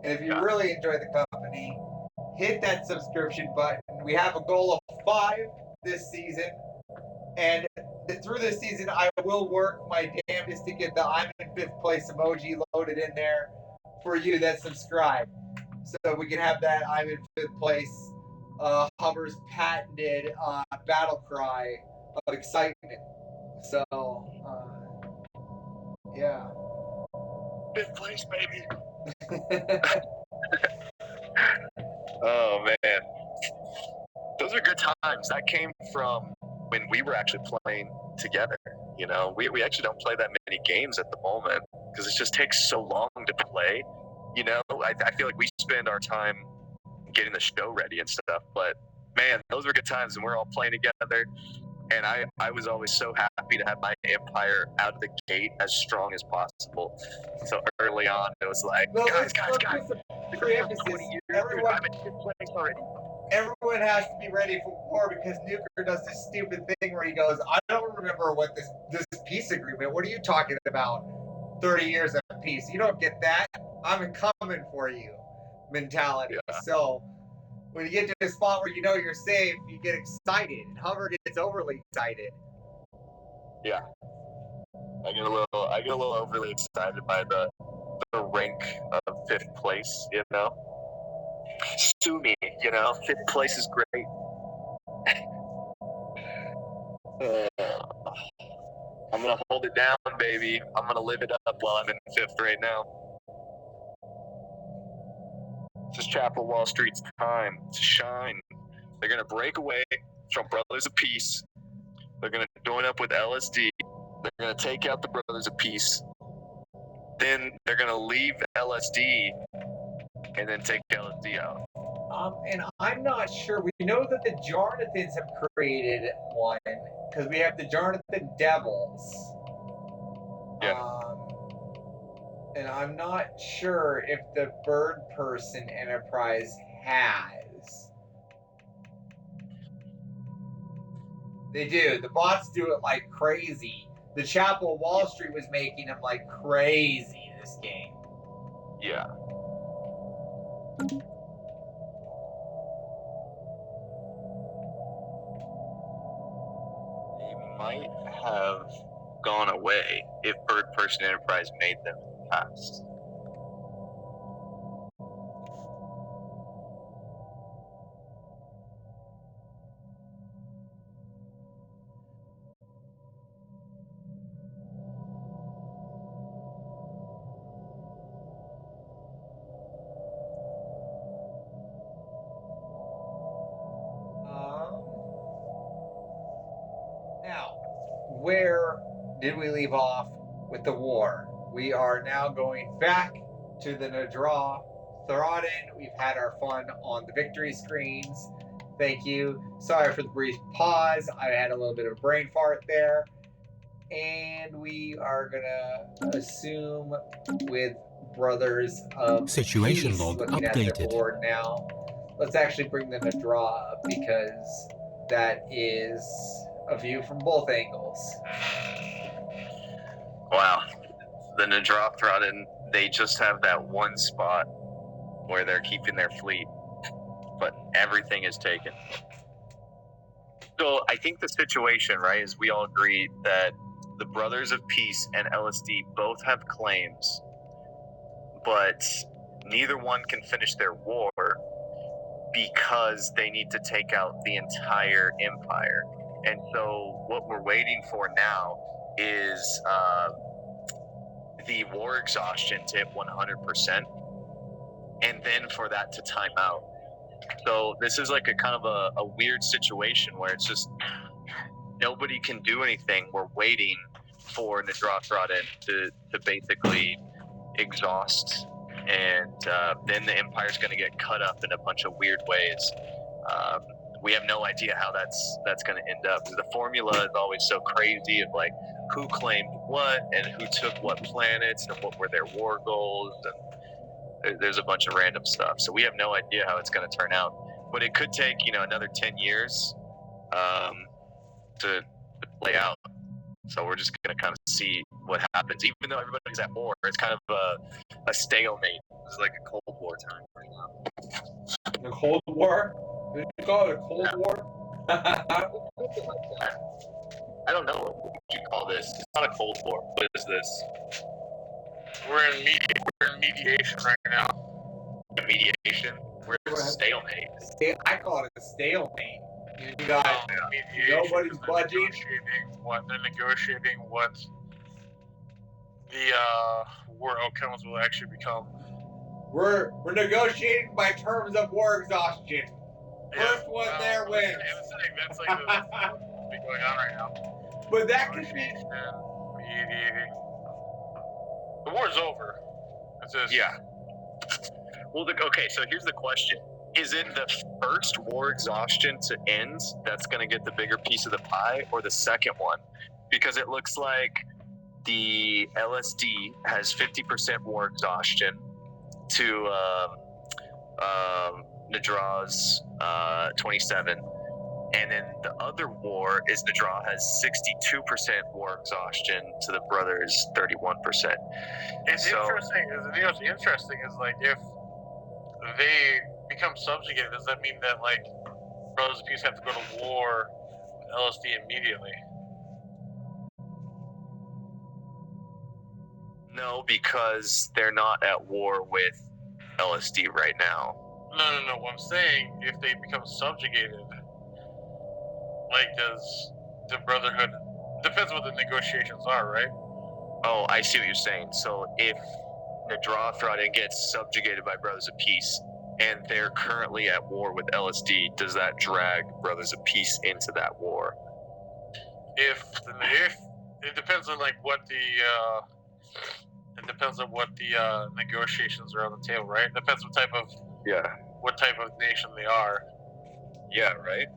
and if you really enjoy the company, hit that subscription button. We have a goal of 5 this season, and through this season, I will work my damnedest to get the I'm in 5th place emoji loaded in there for you that subscribe, so we can have that I'm in 5th place Hummer's patented battle cry of excitement. So, yeah. 5th place, baby. Oh man, those are good times. That came from when we were actually playing together. We actually don't play that many games at the moment because it just takes so long to play. I feel like we spend our time getting the show ready and stuff, but man, those were good times, and we're all playing together. And I was always so happy to have my empire out of the gate as strong as possible. So early on, it was like, guys. Everyone has to be ready for war because Nuker does this stupid thing where he goes, I don't remember what this peace agreement. What are you talking about? 30 years of peace. You don't get that. I'm coming for you mentality. Yeah. So when you get to a spot where you know you're safe, you get excited. And Hummer gets overly excited. Yeah. I get a little overly excited by the rank of 5th place, Sue me, 5th place is great. I'm gonna hold it down, baby. I'm gonna live it up while I'm in 5th right now. This is Chapel Wall Street's time to shine. They're gonna break away from Brothers of Peace. They're gonna join up with LSD. They're going to take out the Brothers of Peace. Then they're going to leave LSD and then take LSD out. And I'm not sure. We know that the Jarnathans have created one because we have the Jarnathan Devils. Yeah. And I'm not sure if the Bird Person Enterprise has. They do. The bots do it like crazy. The Chapel of Wall Street was making them like crazy this game. Yeah. They might have gone away if Bird Person Enterprise made them in the past. Now, where did we leave off with the war? We are now going back to the Nadra Thoradin. We've had our fun on the victory screens. Thank you. Sorry for the brief pause. I had a little bit of a brain fart there. And we are going to assume with Brothers of Situation Peace log looking at the updated. board now. Let's actually bring the Nadra up because that is a view from both angles. Wow. The Nadra Thoradin, they just have that one spot where they're keeping their fleet, but everything is taken. So I think the situation, right, is we all agree that the Brothers of Peace and LSD both have claims, but neither one can finish their war because they need to take out the entire empire. And so what we're waiting for now is the war exhaustion to hit 100%, and then for that to time out. So this is like a kind of a weird situation where it's just nobody can do anything. We're waiting for Nadra Thoradin to basically exhaust, and then the empire's going to get cut up in a bunch of weird ways. We have no idea how that's going to end up. The formula is always so crazy of like who claimed what and who took what planets and what were their war goals, and there's a bunch of random stuff. So we have no idea how it's going to turn out. But it could take another 10 years to play out. So we're just going to kind of see what happens. Even though everybody's at war, it's kind of a stalemate. It's like a Cold War time right now. The Cold War? Did you call it a Cold War? I don't know. What would you call this? It's not a Cold War. What is this? We're in mediation right now. Mediation? We're in a stalemate. I call it a stalemate. You got nobody's budging. They're negotiating what the war outcomes will actually become. We're negotiating by terms of war exhaustion. First one there wins. That's like what's going on right now. But that could be mediating. The war's over. It's just, Yeah. Well, okay, so here's the question. Is it the first war exhaustion to end that's going to get the bigger piece of the pie, or the second one? Because it looks like the LSD has 50% war exhaustion to Nadra's 27. And then the other war is Nadra has 62% war exhaustion to the brothers 31%. It's interesting. What's interesting is like if they become subjugated, does that mean that like Brothers of Peace have to go to war with LSD immediately? No, because they're not at war with LSD right now. No. What I'm saying, if they become subjugated, like does the Brotherhood? Depends what the negotiations are, right? Oh, I see what you're saying. So if Nadra Thoradin gets subjugated by Brothers of Peace, and they're currently at war with LSD, does that drag Brothers of Peace into that war? If it depends depends on like what the negotiations are on the table, right? It depends what type of nation they are. Yeah, right.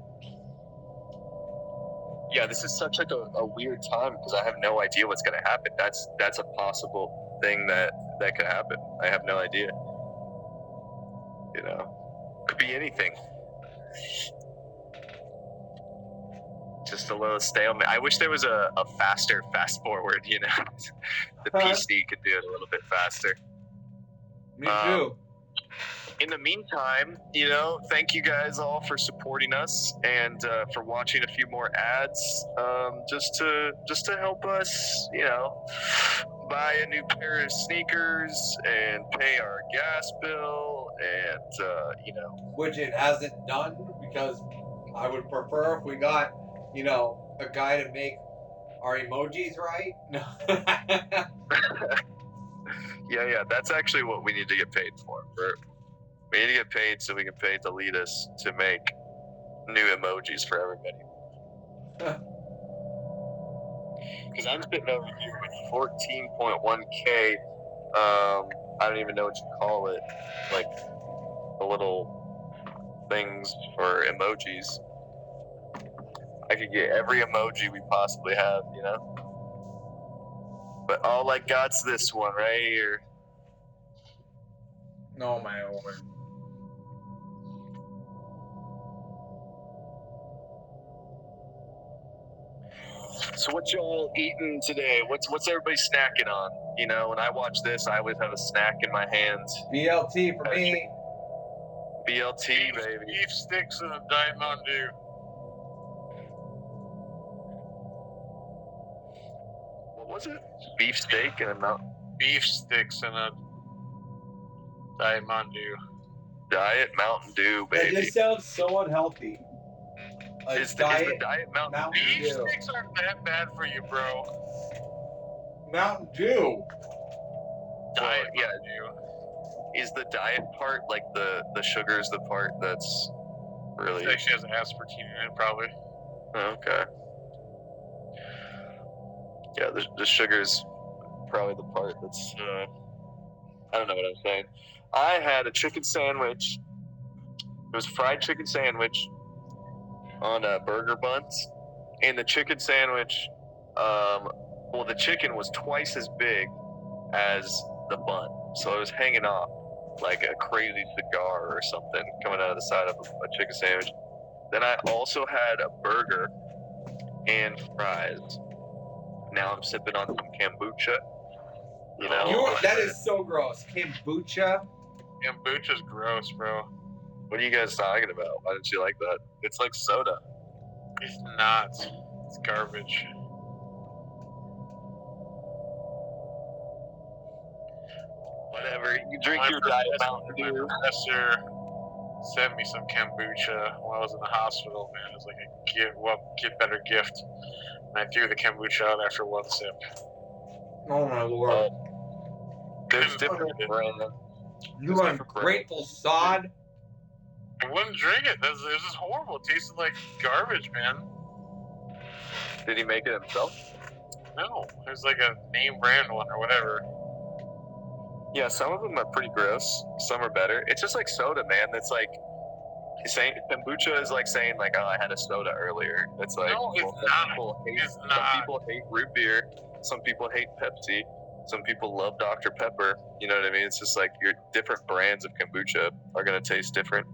Yeah, this is such like a weird time because I have no idea what's gonna happen. That's a possible thing that could happen. I have no idea. You know, could be anything. Just a little stalemate. I wish there was a faster fast forward. You know, the PC could do it a little bit faster. Me too. In the meantime, you know, thank you guys all for supporting us and for watching a few more ads, just to help us, you know, buy a new pair of sneakers and pay our gas bill and you know, which it hasn't done because I would prefer if we got, you know, a guy to make our emojis right. yeah, that's actually what we need to get paid for. We need to get paid so we can pay Deletus to make new emojis for everybody. Because I'm sitting over here with 14.1K. I don't even know what you call it. Like the little things for emojis. I could get every emoji we possibly have, you know? But all I got's this one right here. No, my own. So what y'all eating today? What's everybody snacking on? You know, when I watch this, I always have a snack in my hands. BLT for me. BLT, baby. Beef sticks and a Diet Mountain Dew. What was it? Beef steak and a Mountain. Beef sticks and a Diet Mountain Dew. Diet Mountain Dew, baby. That just sounds so unhealthy. Is the Diet Mountain Beef Dew. sticks aren't that bad for you, bro. Mountain Dew. Diet yeah. Mountain Dew. Is the diet part like the sugar is the part that's really? It actually has aspartame in it, probably. Okay. Yeah, the sugar's probably the part that's. I don't know what I'm saying. I had a chicken sandwich. It was a fried chicken sandwich on burger buns, and the chicken sandwich, well, the chicken was twice as big as the bun, so it was hanging off like a crazy cigar or something coming out of the side of a chicken sandwich. Then I also had a burger and fries. Now I'm sipping on some kombucha. You know, That is so gross. Kombucha. Kombucha's gross, bro. What are you guys talking about? Why didn't you like that? It's like soda. It's not. It's garbage. Whatever. You drink your Diet Mountain Dew. My professor sent me some kombucha when I was in the hospital, man. It was like a get better gift. And I threw the kombucha out after one sip. Oh my lord. There's different brands. You ungrateful sod. I wouldn't drink it. This is horrible. It tasted like garbage, man. Did he make it himself? No. It was like a name brand one or whatever. Yeah, some of them are pretty gross. Some are better. It's just like soda, man. It's like saying kombucha is like saying like, oh, I had a soda earlier. It's like, no, it's not. Some people hate root beer. Some people hate Pepsi. Some people love Dr. Pepper. You know what I mean? It's just like your different brands of kombucha are gonna taste different.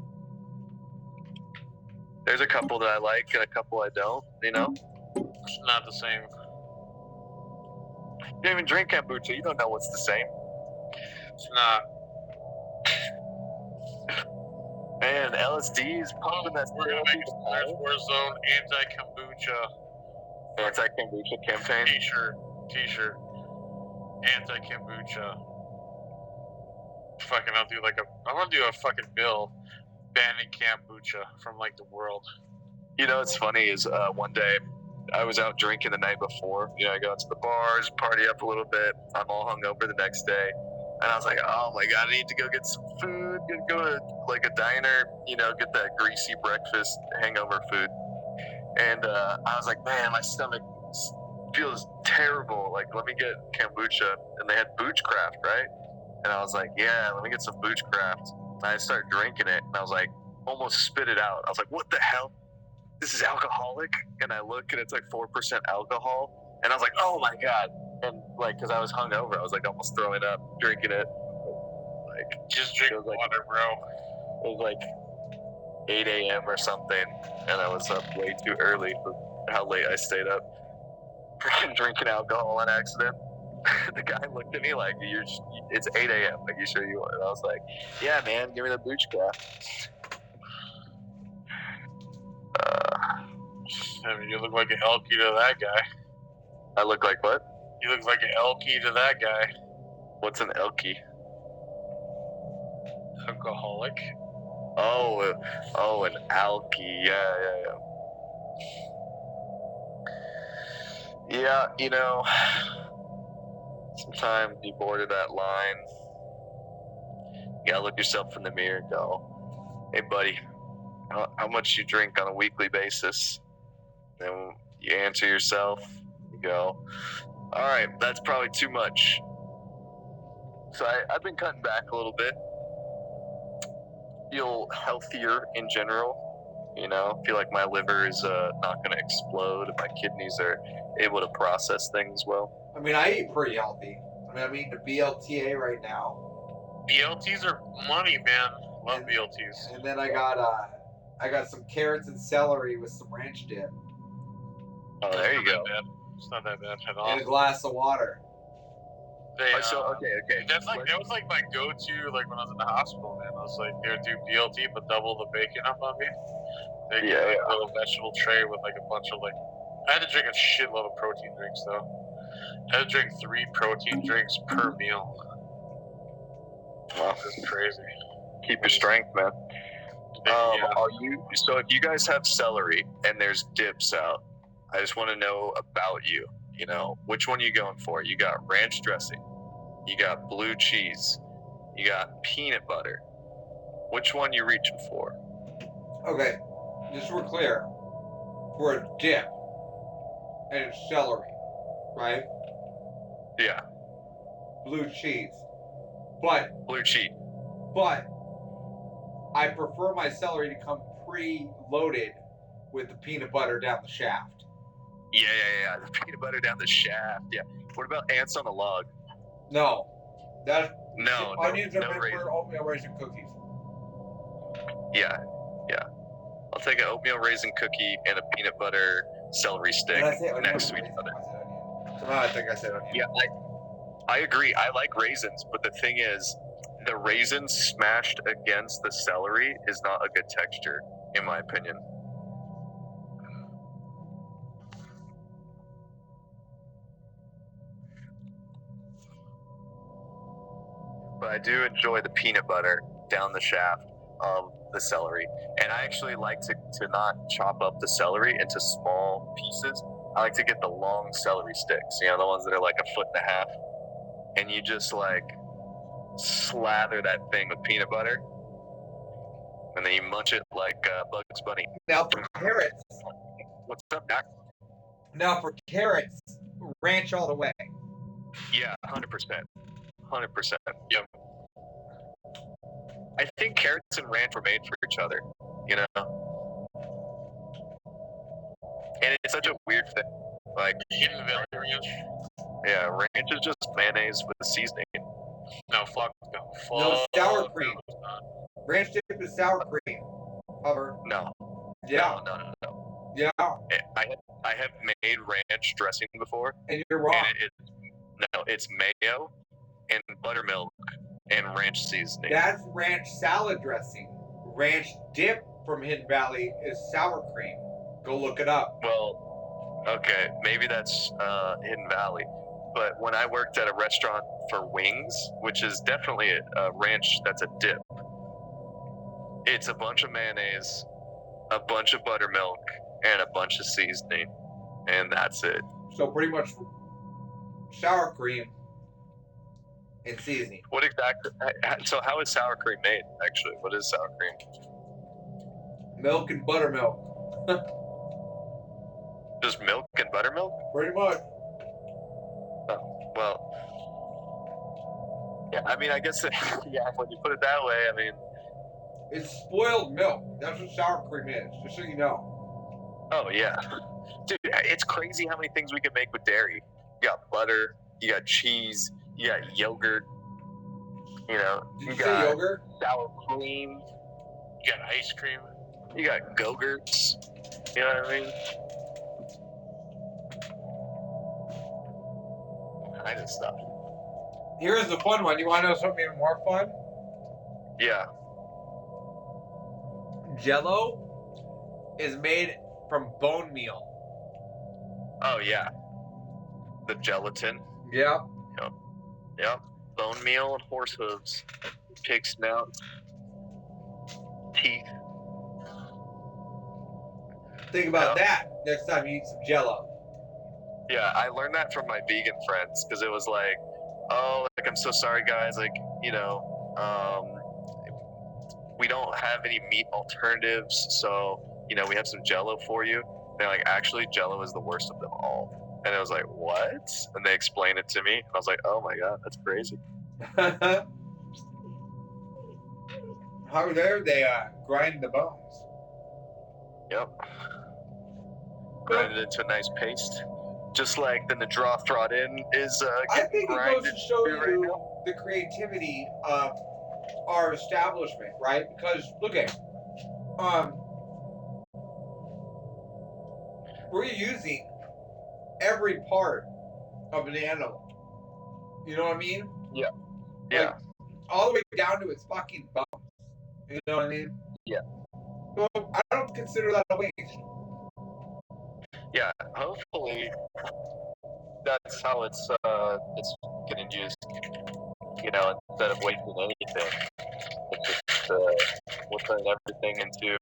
There's a couple that I like and a couple I don't. You know, it's not the same. You don't even drink kombucha. You don't know what's the same. It's not. Man, LSD is pumping that. We're gonna make a Stellaris Warzone anti-kombucha. Anti-kombucha campaign. T-shirt. Anti-kombucha. Fucking, I'm gonna do a fucking bill banning kombucha from like the world. You know what's funny is one day I was out drinking the night before. You know, I go out to the bars, party up a little bit. I'm all hungover the next day. And I was like, oh my God, I need to go get some food. Go to like a diner, you know, get that greasy breakfast hangover food. And I was like, man, my stomach feels terrible. Like, let me get kombucha. And they had Boochcraft, right? And I was like, yeah, let me get some Boochcraft. And I started drinking it, and I was like, almost spit it out. I was like, what the hell? This is alcoholic? And I look, and it's like 4% alcohol. And I was like, oh my God. And like, because I was hungover, I was like almost throwing up, drinking it. Like, Just drink water, bro. It was like 8 a.m. or something, and I was up way too early for how late I stayed up. Freaking drinking alcohol on accident. The guy looked at me like, it's 8 a.m. Like, you sure you want it? I was like, yeah, man, give me the Boochcraft. I mean, you look like an Elkie to that guy. I look like what? You look like an Elkie to that guy. What's an Elkie? Alcoholic. Oh, an alkie. Yeah. Yeah, you know, sometimes you border that line. You gotta look yourself in the mirror and go, hey, buddy, how much you drink on a weekly basis? Then you answer yourself, you go, all right, that's probably too much. So I've been cutting back a little bit. Feel healthier in general. You know, feel like my liver is not going to explode. My kidneys are able to process things well. I mean, I eat pretty healthy. I mean, I'm eating a BLTA right now. BLTs are money, man. Love BLTs. And then I got some carrots and celery with some ranch dip. Oh, there you go. It's not that bad at all. And a glass of water. Okay. That was like my go-to, like when I was in the hospital, man. I was like, they would do BLT, but double the bacon up on me. They give me a little vegetable tray with like a bunch of like. I had to drink a shitload of protein drinks though. I had to drink 3 protein drinks per meal. Wow, that's crazy. Keep your strength, man. So if you guys have celery and there's dips out, I just want to know about you. You know, which one are you going for? You got ranch dressing, you got blue cheese, you got peanut butter. Which one you reaching for? Okay, just so we're clear, for a dip and it's celery, right? Yeah. Blue cheese. But blue cheese. But I prefer my celery to come pre-loaded with the peanut butter down the shaft. Yeah. The peanut butter down the shaft. Yeah. What about ants on a log? No. Onions are no meant for oatmeal raisin cookies. Yeah. I'll take an oatmeal raisin cookie and a peanut butter celery stick next to each other. Somehow I think I said onion. Yeah, I agree. I like raisins, but the thing is, the raisins smashed against the celery is not a good texture, in my opinion. But I do enjoy the peanut butter down the shaft of the celery. And I actually like to not chop up the celery into small pieces. I like to get the long celery sticks, you know, the ones that are like 1.5 feet. And you just like slather that thing with peanut butter. And then you munch it like Bugs Bunny. Now for carrots. What's up, Doc? Now for carrots, ranch all the way. Yeah, 100%. 100%. Yep. I think carrots and ranch were made for each other, you know? And it's such a weird thing. Like, Hidden Valley Ranch. Yeah, ranch is just mayonnaise with the seasoning. No, fuck. No, sour cream. Ranch dip is sour cream. Cover. No. Yeah. No. Yeah. I have made ranch dressing before. And you're wrong. And it's mayo and buttermilk and ranch seasoning. That's ranch salad dressing. Ranch dip from Hidden Valley is sour cream. Go look it up. Well, okay, maybe that's Hidden Valley. But when I worked at a restaurant for wings, which is definitely a ranch that's a dip, it's a bunch of mayonnaise, a bunch of buttermilk, and a bunch of seasoning. And that's it. So pretty much sour cream and seasoning. What exactly? So how is sour cream made, actually? What is sour cream? Milk and buttermilk. Just milk and buttermilk? Pretty much. Well, yeah, I mean, I guess, yeah, when you put it that way, I mean... It's spoiled milk. That's what sour cream is, just so you know. Oh, yeah. Dude, it's crazy how many things we can make with dairy. You got butter, you got cheese, you got yogurt, you know. Did you say yogurt? Sour cream. You got ice cream. You got Go-Gurts. You know what I mean? Kind of stuff. Here's the fun one. You want to know something even more fun? Yeah. Jell-O is made from bone meal. Oh, yeah. The gelatin. Yeah. Yep. Bone meal and horse hooves. Pig snouts. Teeth. Think about that next time you eat some Jell-O. Yeah, I learned that from my vegan friends because it was like, oh, like, I'm so sorry, guys. Like, you know, we don't have any meat alternatives, so, you know, we have some Jell-O for you. And they're like, actually, Jell-O is the worst of them all. And I was like, what? And they explained it to me. And I was like, oh my God, that's crazy. How dare they grind the bones? Yep. Grind it into a nice paste. Just like then the draw brought in is I think it goes to show you right now. the creativity of our establishment, right? Because look at, we're using every part of an animal. You know what I mean? Yeah. Yeah. Like, all the way down to its fucking bones. You know what I mean? Yeah. So I don't consider that a waste. Yeah. Hopefully, that's how it's getting used. You know, instead of wasting anything, it's just we're turning everything into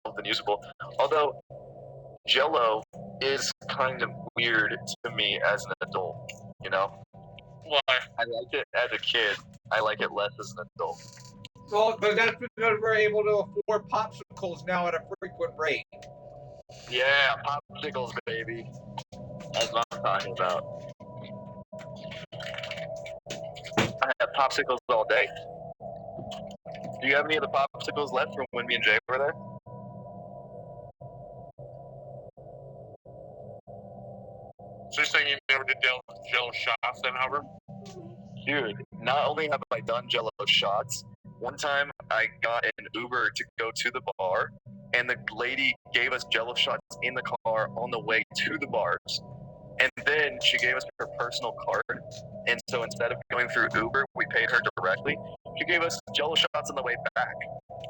something usable. Although Jell-O is kind of weird to me as an adult. You know. Why? I like it as a kid. I like it less as an adult. Well, but that's because we're able to afford popsicles now at a frequent rate. Yeah, popsicles, baby. That's what I'm talking about. I have popsicles all day. Do you have any of the popsicles left from when me and Jay were there? So you're saying you never did Jell-O shots then, Hubbard? Dude, not only have I done Jell-O shots, one time I got an Uber to go to the bar, and the lady gave us Jell-O shots in the car on the way to the bars. And then she gave us her personal card, and so instead of going through Uber, we paid her directly. She gave us Jell-O shots on the way back.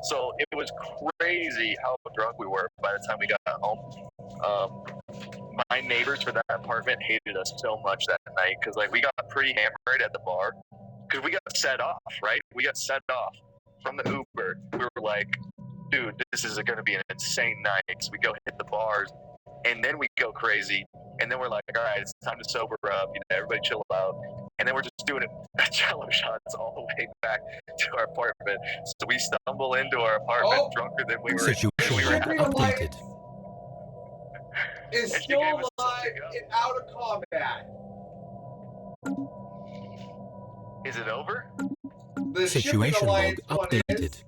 So it was crazy how drunk we were by the time we got home. My neighbors for that apartment hated us so much that night because like we got pretty hammered at the bar because we got set off, right? We got set off from the Uber. We were like, dude, this is going to be an insane night. So we go hit the bars, and then we go crazy. And then we're like, all right, it's time to sober up. You know, everybody chill out. And then we're just doing Jell-O shots all the way back to our apartment. So we stumble into our apartment drunker than we were. Situation updated. Is And she still gave us alive something else. and out of combat. Is it over? The shipping Situation log alliance one is. updated.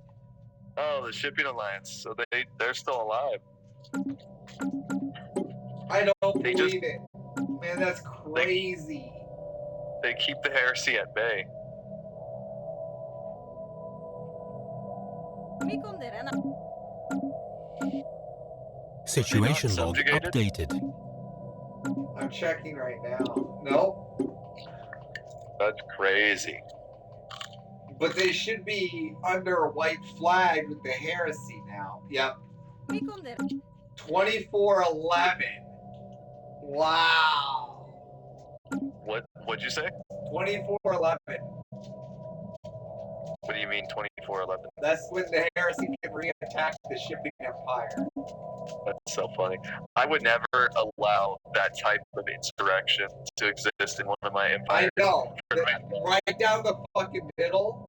Oh, the shipping alliance. So they're still alive. I don't They believe it. Man, that's crazy. They keep the heresy at bay. Situation log subjugated? updated. I'm checking right now. Nope. That's crazy. But they should be under a white flag with the heresy now. Yep. 2411. Wow. What'd you say? 2411. What do you mean 2411? That's when the heresy can re-attack the shipping empire. That's so funny. I would never allow that type of insurrection to exist in one of my empires. I know. Right down the fucking middle.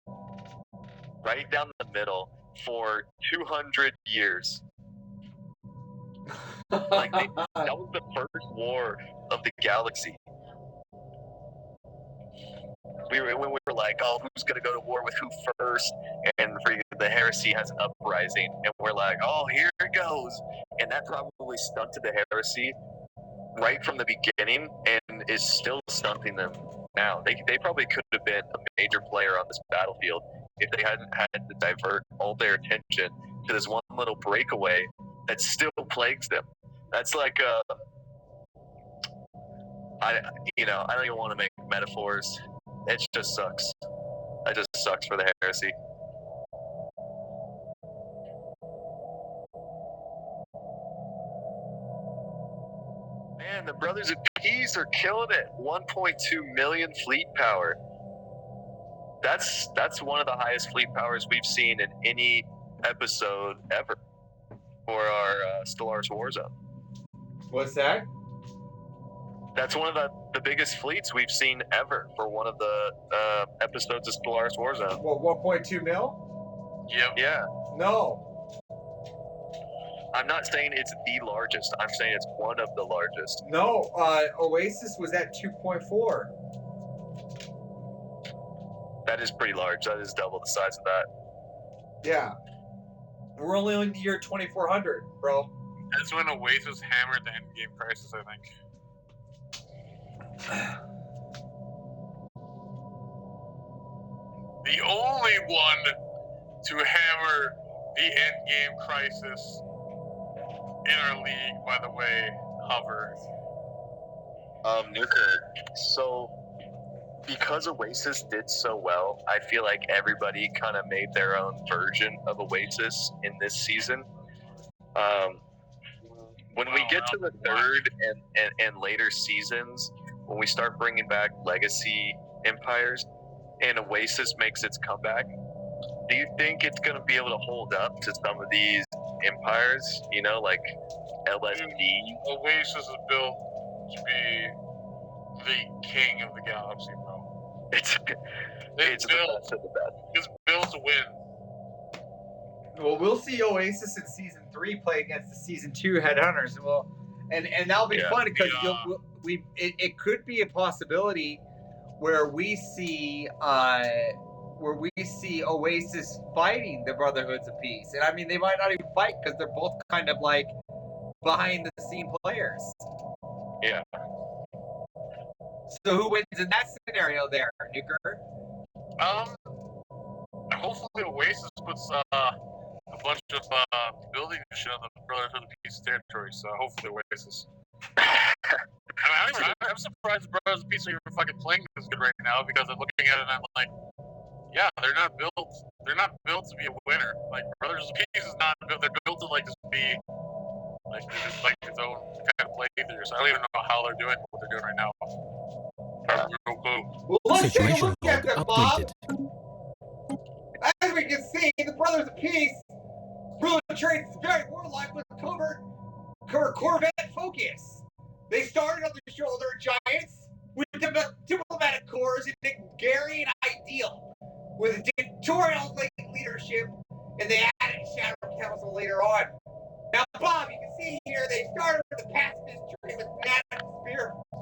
Right down the middle for 200 years. Like that was the first war of the galaxy. when we were like, oh, who's gonna go to war with who first? And the heresy has an uprising, and we're like, oh, here it goes. And that probably stunted the heresy right from the beginning, and is still stunting them now. They probably could have been a major player on this battlefield if they hadn't had to divert all their attention to this one little breakaway that still plagues them. That's like I don't even want to make metaphors. It just sucks. It just sucks for the heresy. Man, the Brothers of Peace are killing it. 1.2 million fleet power. That's one of the highest fleet powers we've seen in any episode ever for our Stellaris Warzone. What's that? That's one of the biggest fleets we've seen ever for one of the episodes of Stellaris Warzone. What, 1.2 mil? Yep. Yeah. No. I'm not saying it's the largest. I'm saying it's one of the largest. No, Oasis was at 2.4. That is pretty large. That is double the size of that. Yeah. We're only in the year 2400, bro. That's when Oasis hammered the endgame crisis, I think. The only one to hammer the endgame crisis in our league, by the way, Hover. Nuker. So, because Oasis did so well, I feel like everybody kind of made their own version of Oasis in this season. When we get to the third and later seasons, when we start bringing back legacy empires and Oasis makes its comeback, do you think it's going to be able to hold up to some of these empires, like LSD? Oasis is built to be the king of the galaxy, bro. It's the best of the best. It's built to win. Well, we'll see Oasis in season 3 play against the season 2 headhunters, and that'll be fun because it could be a possibility where we see Oasis fighting the Brotherhoods of Peace, and I mean they might not even fight because they're both kind of like behind the scene players. Yeah. So who wins in that scenario there, Nuker? Hopefully Oasis puts a bunch of building and shit on the Brotherhood of Peace territory, so hopefully Oasis. I'm surprised the Brothers of Peace are even fucking playing this good right now because I'm looking at it and I'm like, yeah, they're not built to be a winner. Like Brothers of Peace is not built. They're built to like just be like its own kind of playthrough. So I don't even know how they're doing what they're doing right now. No clue. Well, let's take a Situation look at log them, Bob. updated. As we can see, the Brothers of Peace ruler traits is very warlike with covert Corvette focus. They started on the shoulder giants with diplomatic corps and a Hungarian ideal with dictatorial leadership, and they added Shadow Council later on. Now, Bob, you can see here they started with the pacifist tree with fanatic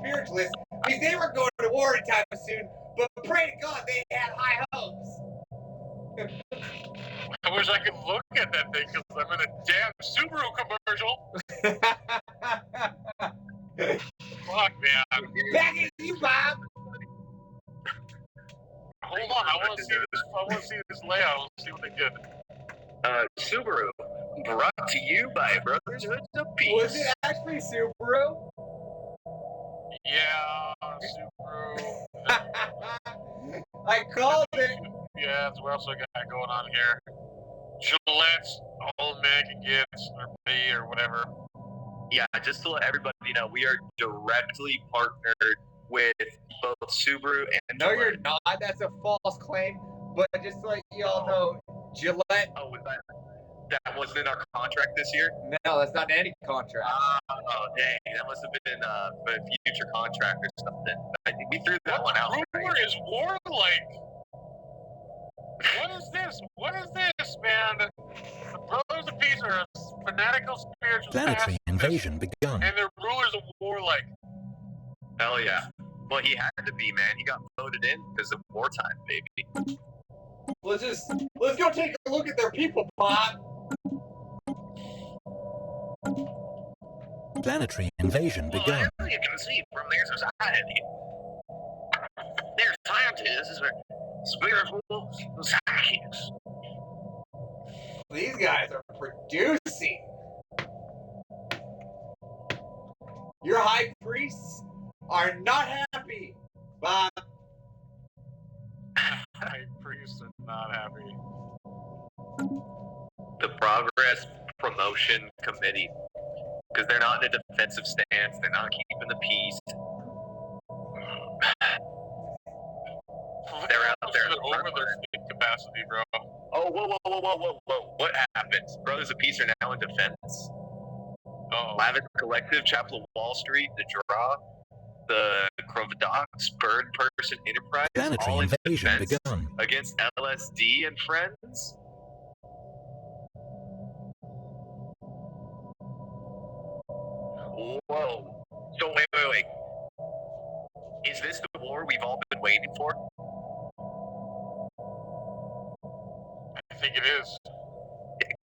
spiritualists because they were going to war anytime soon, but pray to God they had high hopes. I wish I could look at that thing because I'm in a damn Subaru commercial. Fuck, man. Back at you, Bob. Hold on, I want to see this. I want to see this layout. I want to see what they did. Subaru, brought to you by Brotherhood of Peace. Was it actually Subaru? Yeah, Subaru. I called it. Yeah, that's what else I got going on here. Gillette, all the man can get, or B, or whatever. Yeah, just to let everybody know, we are directly partnered with both Subaru and No, Gillette. you're not. That's a false claim. But just to let you all know, Gillette. Oh, was that wasn't in our contract this year? No, that's not in any contract. Oh, dang. That must have been a future contract or something. I think we threw that one out. Rumor is warlike. What is this? What is this, man? The Brothers of Peace are a fanatical spiritual Planetary pacifists, invasion begun. and their rulers of warlike. Hell yeah. Well, he had to be, man. He got voted in because of wartime, baby. Let's go take a look at their people, Bob. Planetary invasion begun. Well, you can see from their society. Their scientists are spiritual psychics. These guys are producing. Your high priests are not happy, Bob. High priests are not happy. The Progress Promotion Committee. Because they're not in a defensive stance, they're not keeping the peace. They're out there. They're over their sleep capacity, bro. Oh, whoa. What happened? Brothers of Peace are now in defense. Lavish Collective, Chapel of Wall Street, The Draw, the Crovadox, Bird Person Enterprise, Planetary all in invasion defense begun. against LSD and friends. Whoa. So wait. Is this the war we've all been waiting for? I think it is.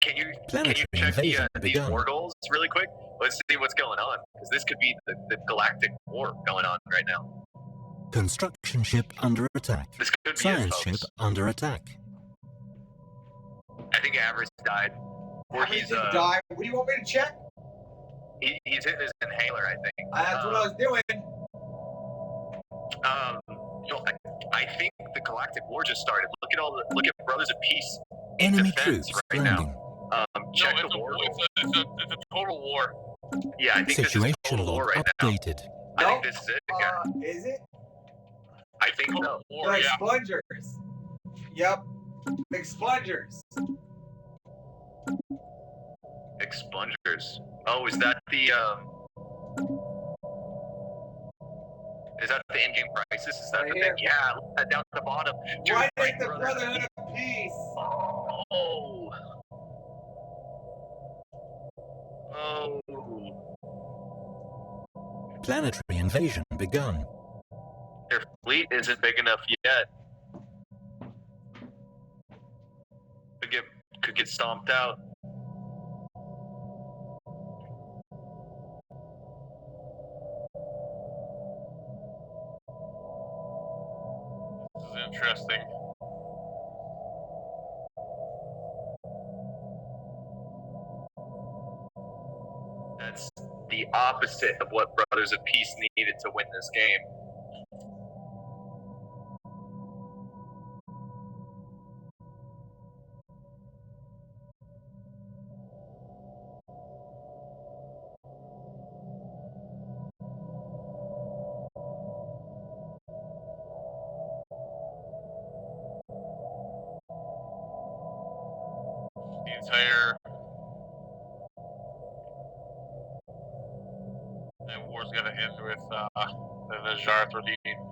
Can you Planetary check invasion these begun. war goals really quick? Let's see what's going on. Because this could be the galactic war going on right now. Construction ship under attack. This could be Science it, ship folks. under attack. I think Avarice died. Or Avarice he's didn't die. What do you want me to check? he's hitting his inhaler, I think. That's what I was doing. So I think the galactic war just started. Look at Brothers of Peace. in Enemy defense troops right landing. now. Check No, the war. it's a total war. Yeah, I think this is Situation a total war log right now. updated. I think this is it. Yeah, Is it? I think so. Total war, They're yeah. expungers. Yep. Expungers. Expungers. Oh, is that the in-game crisis? Is that Right the here. thing? Yeah, look at that down at the bottom. Dude, Why right, take the brother. Brotherhood of Peace? Oh. Planetary invasion begun. Their fleet isn't big enough yet. Could get stomped out. This is interesting. That's the opposite of what Brothers of Peace needed to win this game. The entire war's gonna end with the Jarth redeeming.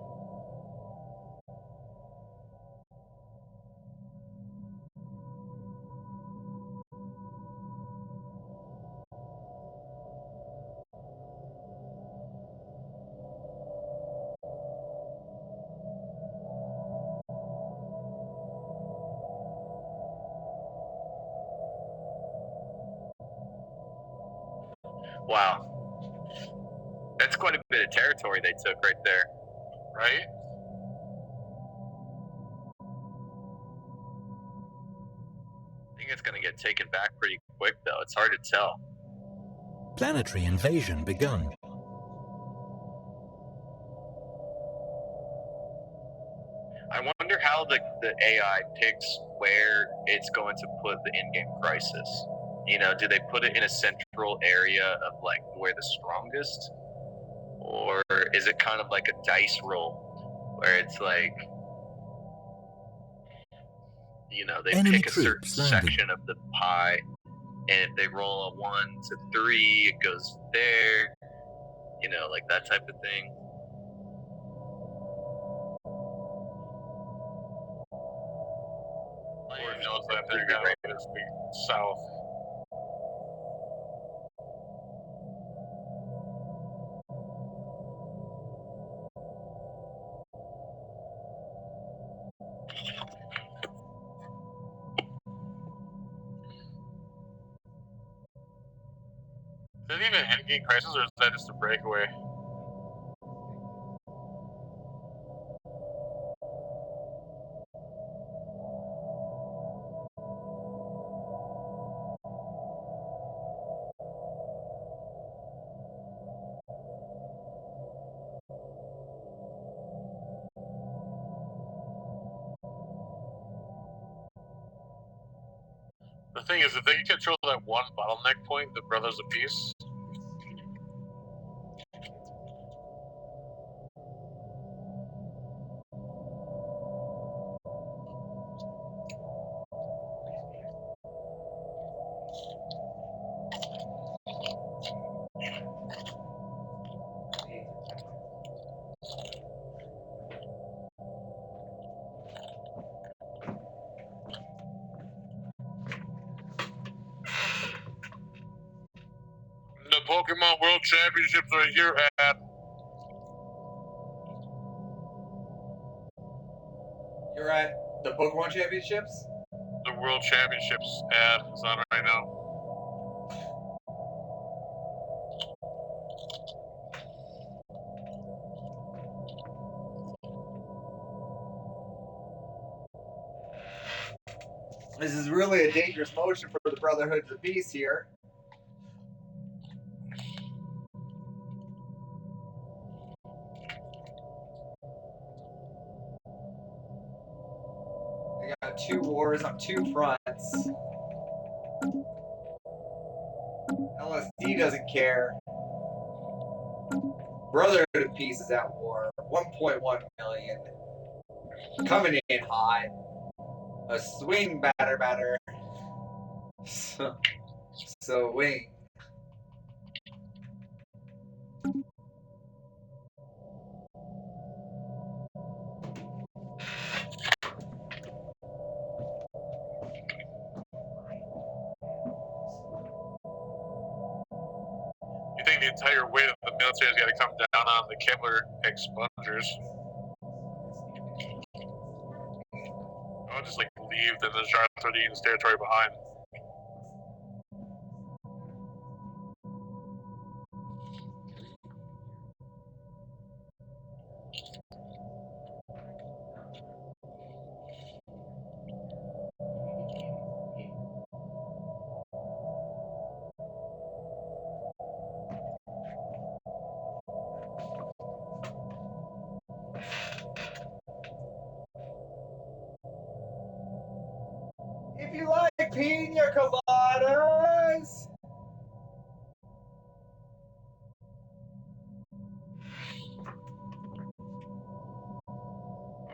Wow. That's quite a bit of territory they took right there. Right? I think it's going to get taken back pretty quick, though. It's hard to tell. Planetary invasion begun. I wonder how the AI picks where it's going to put the in-game crisis. You know, do they put it in a central area of, like, where the strongest? Or is it kind of like a dice roll where it's like, you know, they Enemy pick a certain troops landing. section of the pie, and if they roll a 1 to 3, it goes there, you know, like that type of thing. Or knows that they're gonna just be south. Is it even endgame crisis, or is that just a breakaway? The thing is, if they can control that one bottleneck point, the brothers of peace. The Pokemon World Championships are here at. You're at the Pokemon Championships? The World Championships ad is on right now. This is really a dangerous motion for the Brotherhood of Peace here. They got 2 wars on 2 fronts. LSD doesn't care. Brotherhood of Peace is at war. 1.1 million. Coming in hot. A swing batter. So wing. You think the entire weight of the military's got to come down on the Kevlar expungers? I'll just leave the Jarthrodin's territory behind. If you like pina coladas.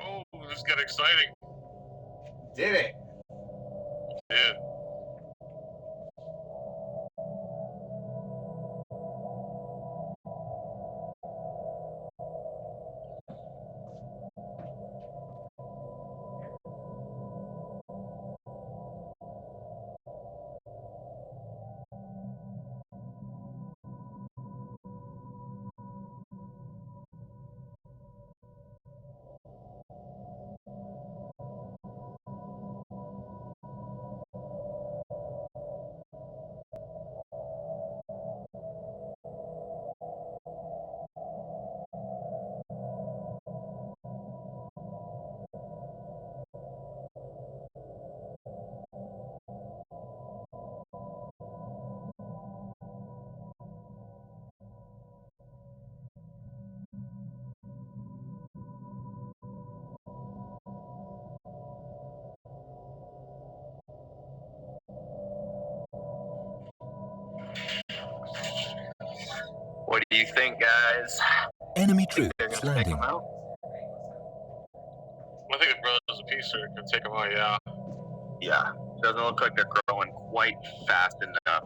Oh, this got exciting. Did it? Yeah. What do you think, guys? Enemy Think they're troops gonna take landing. them out? I think the brothers of peace are going to take them out, yeah. Yeah, doesn't look like they're growing quite fast enough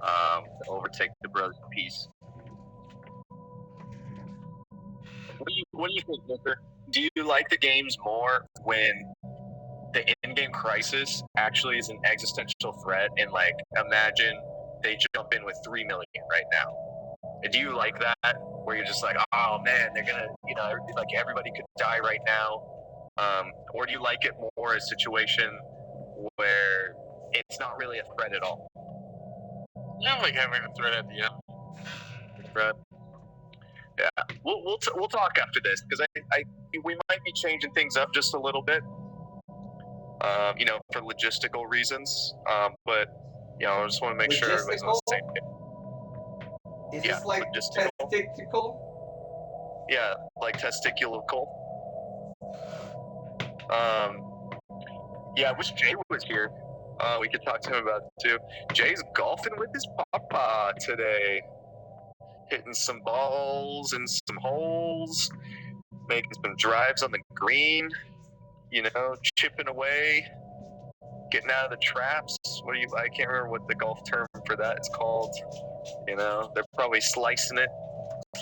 to overtake the Brothers of Peace. What do you think, Victor? Do you like the games more when the in-game crisis actually is an existential threat, and imagine they jump in with 3 million right now? Do you like that, where you're just like, oh man, they're gonna, everybody could die right now? Or do you like it more a situation where it's not really a threat at all? I like having a thread at the end. Right. Yeah, we'll talk after this because we might be changing things up just a little bit. For logistical reasons. But I just want to make sure everybody's on the same page. Is this like testicle? Yeah, like testicular. I wish Jay was here. We could talk to him about it too. Jay's golfing with his papa today. Hitting some balls in some holes, making some drives on the green, chipping away, getting out of the traps. I can't remember what the golf term for that is called. They're probably slicing it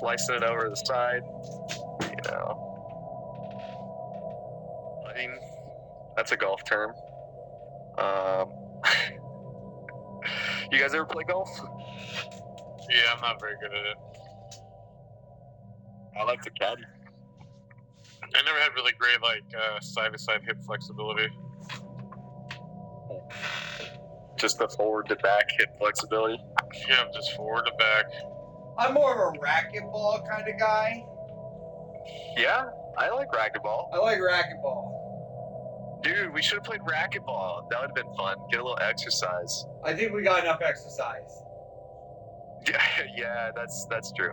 over the side. I mean, that's a golf term. You guys ever play golf? Yeah, I'm not very good at it. I like to caddy. I never had really great side-to-side hip flexibility. Just the forward to back hip flexibility. Yeah, just forward to back. I'm more of a racquetball kind of guy. Yeah, I like racquetball. I like racquetball. Dude, we should have played racquetball. That would have been fun. Get a little exercise. I think we got enough exercise. Yeah, that's true.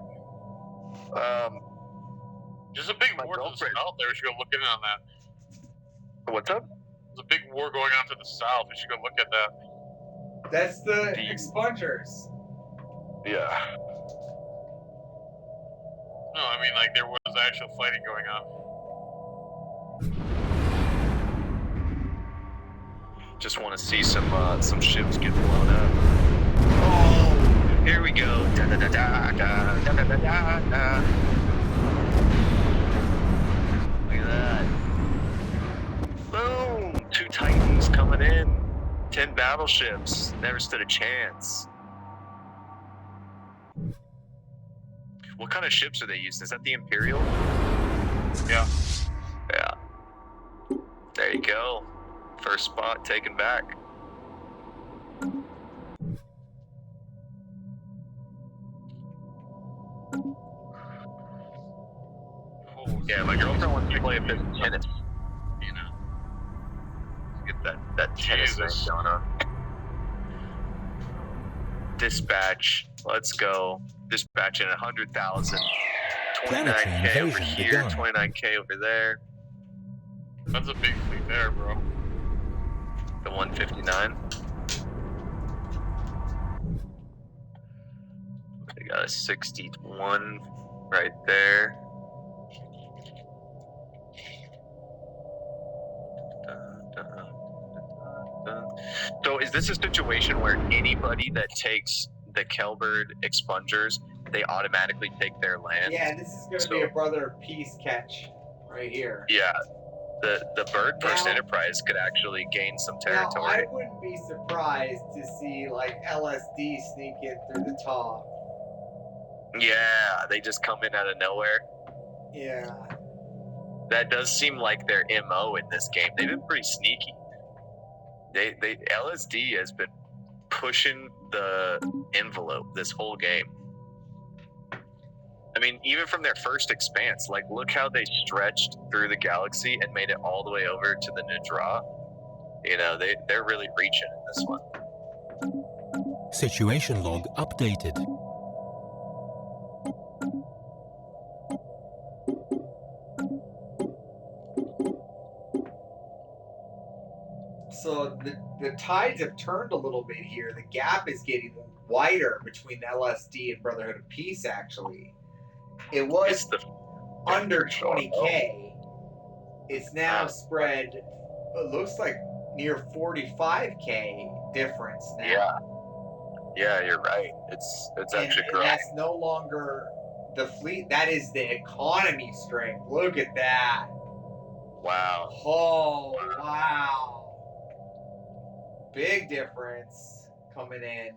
There's a big war to the south there. We should go look in on that. What's up? There's a big war going on to the south. We should go look at that. That's the expungers. Yeah. No, I mean, there was actual fighting going on. Just want to see some ships get blown up. Oh, here we go. Da da da da da da da da da. Look at that. Boom! 2 Titans coming in. 10 battleships. Never stood a chance. What kind of ships are they using? Is that the Imperial? Yeah. Yeah. There you go. First spot taken back. Yeah, my girlfriend wants to play a bit of tennis. Get that tennis thing going on. Dispatch. Let's go. Dispatching 100,000. 29K over here, 29K over there. That's a big fleet there, bro. The 159. They got a 61 right there. So is this a situation where anybody that takes the Kelbird expungers, they automatically take their land? Yeah, this is going to be a Brother of Peace catch right here. Yeah. The Bird First Enterprise could actually gain some territory. Now, I wouldn't be surprised to see LSD sneak in through the top. Yeah, they just come in out of nowhere. Yeah. That does seem like their MO in this game. They've been pretty sneaky. They LSD has been pushing the envelope this whole game. I mean, even from their first expanse, look how they stretched through the galaxy and made it all the way over to the Nadra. They're really reaching in this one. Situation log updated. So the tides have turned a little bit here. The gap is getting wider between LSD and Brotherhood of Peace, actually. It was under 20K. It's now spread, it looks like near 45K difference now. Yeah, you're right. It's actually growing. And that's no longer the fleet. That is the economy strength. Look at that. Wow. Oh, wow. Big difference coming in.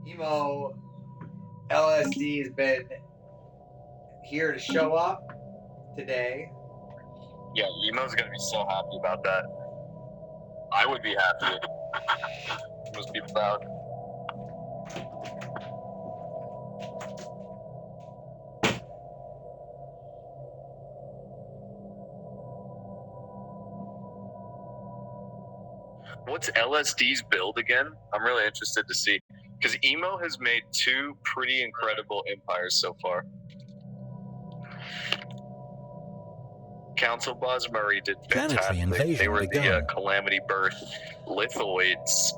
Emo LSD has been here to show up today. Yeah, Emo's gonna be so happy about that. I would be happy. Must be loud. What's LSD's build again? I'm really interested to see. Because Emo has made 2 pretty incredible empires so far. Council Boss Murray did Planetary fantastic. They invasion were begun. the Calamity Birth Lithoids.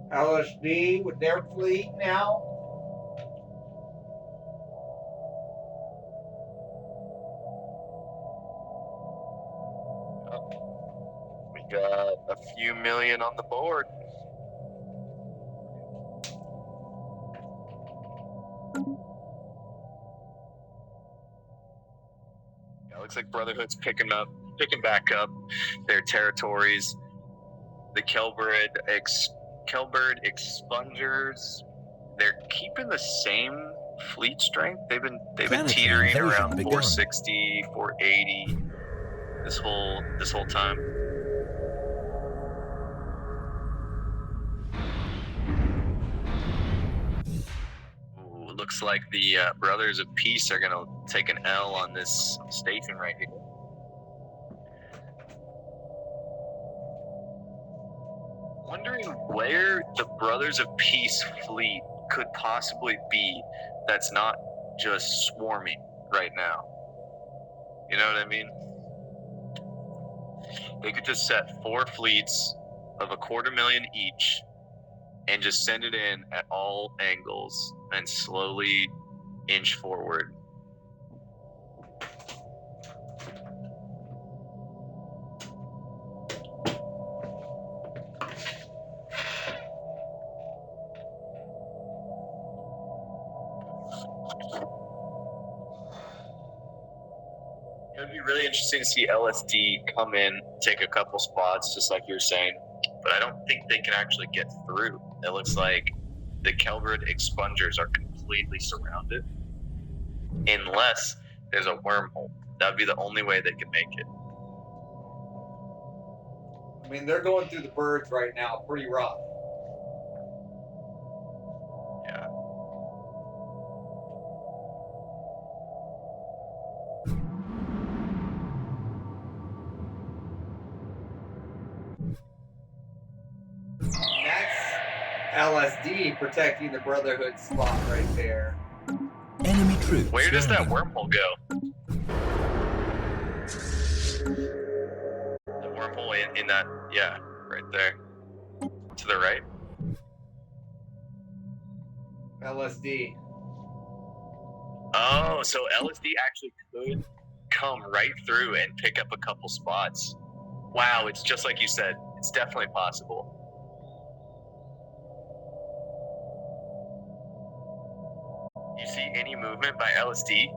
LSD with their fleet now. We got a few million on the board. Yeah, looks like Brotherhood's picking back up their territories. The Kelbird Expungers, they're keeping the same fleet strength. They've been Planetary teetering invasion around begun. 460, 480 this whole time. Ooh, looks like the Brothers of Peace are gonna take an L on this station right here. Wondering where the Brothers of Peace fleet could possibly be that's not just swarming right now. You know what I mean? They could just set 4 fleets of 250,000 each and just send it in at all angles and slowly inch forward. It would be really interesting to see LSD come in, take a couple spots, just like you're saying, but I don't think they can actually get through. It looks like the Kelbird Expungers are completely surrounded, unless there's a wormhole. That would be the only way they can make it. I mean, they're going through the birds right now, pretty rough. Yeah. LSD protecting the Brotherhood spot right there. Enemy troops. Where does that landing. wormhole go? The wormhole in that, yeah, right there. To the right. LSD. Oh, so LSD actually could come right through and pick up a couple spots. Wow, it's just like you said. It's definitely possible. You see any movement by LSD?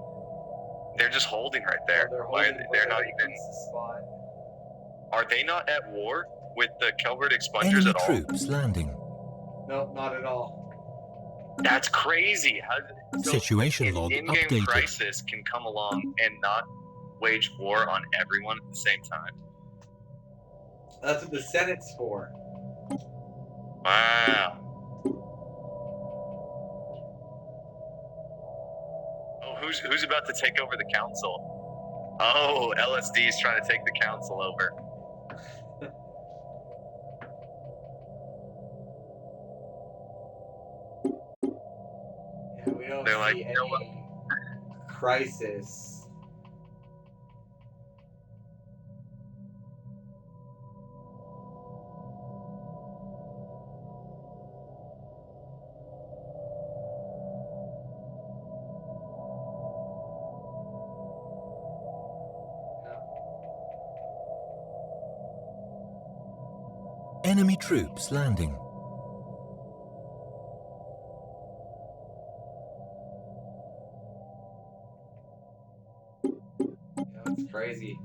They're just holding right there. They're not even. Spot. Are they not at war with the Kelbird Expungers Enemy at all? troops landing. Nope, not at all. That's crazy. Situation an log in-game updated. crisis can come along and not wage war on everyone at the same time. That's what the Senate's for. Wow. Oh, who's about to take over the council? Oh, LSD is trying to take the council over. Yeah, we don't They're see like, you know what? any crisis. Enemy troops landing. Crazy.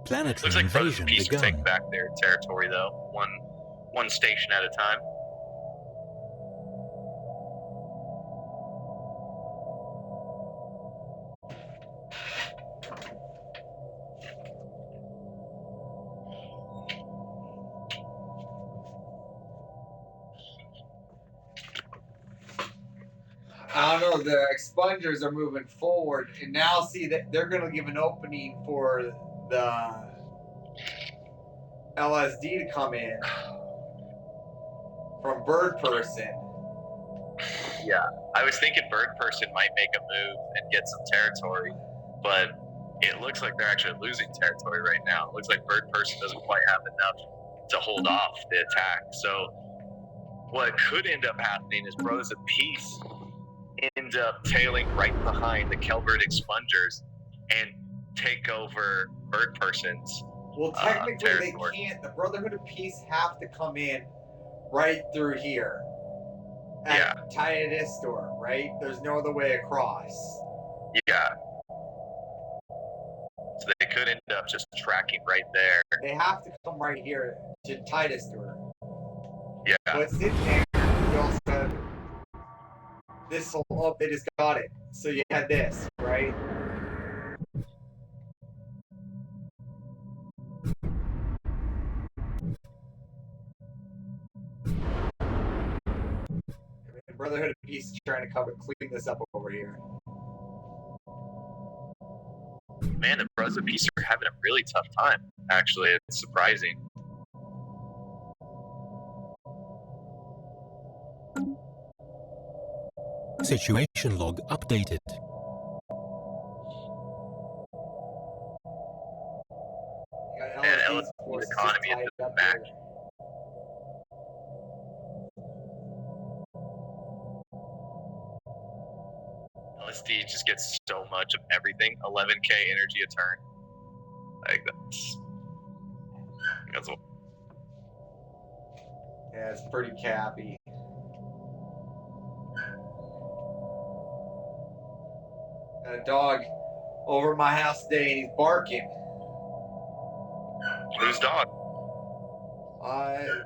Planetary Looks like Brothers invasion of Peace are taking begun. back their territory, though. One station at a time. I don't know. The expungers are moving forward, and now see that they're going to give an opening for the LSD to come in from Bird Person. Yeah, I was thinking Bird Person might make a move and get some territory, but it looks like they're actually losing territory right now. It looks like Bird Person doesn't quite have enough to hold off the attack. So what could end up happening is Brothers of Peace end up tailing right behind the Kelbert expungers and take over Bird Person's Well, technically they territory. can't. The Brotherhood of Peace have to come in right through here. At Tiadistor, right? There's no other way across. Yeah. So they could end up just tracking right there. They have to come right here to Tiadistor. Yeah. But sitting there, you also this whole they just got it. So you had this, right? The Brotherhood of Peace is trying to clean this up over here. Man, the Brothers of Peace are having a really tough time. Actually, it's surprising. Situation log updated. And LSD's economy is just back. LSD just gets so much of everything. 11k energy a turn. Like that's what. Yeah, it's pretty cappy. Got a dog over my house today and he's barking. Whose dog?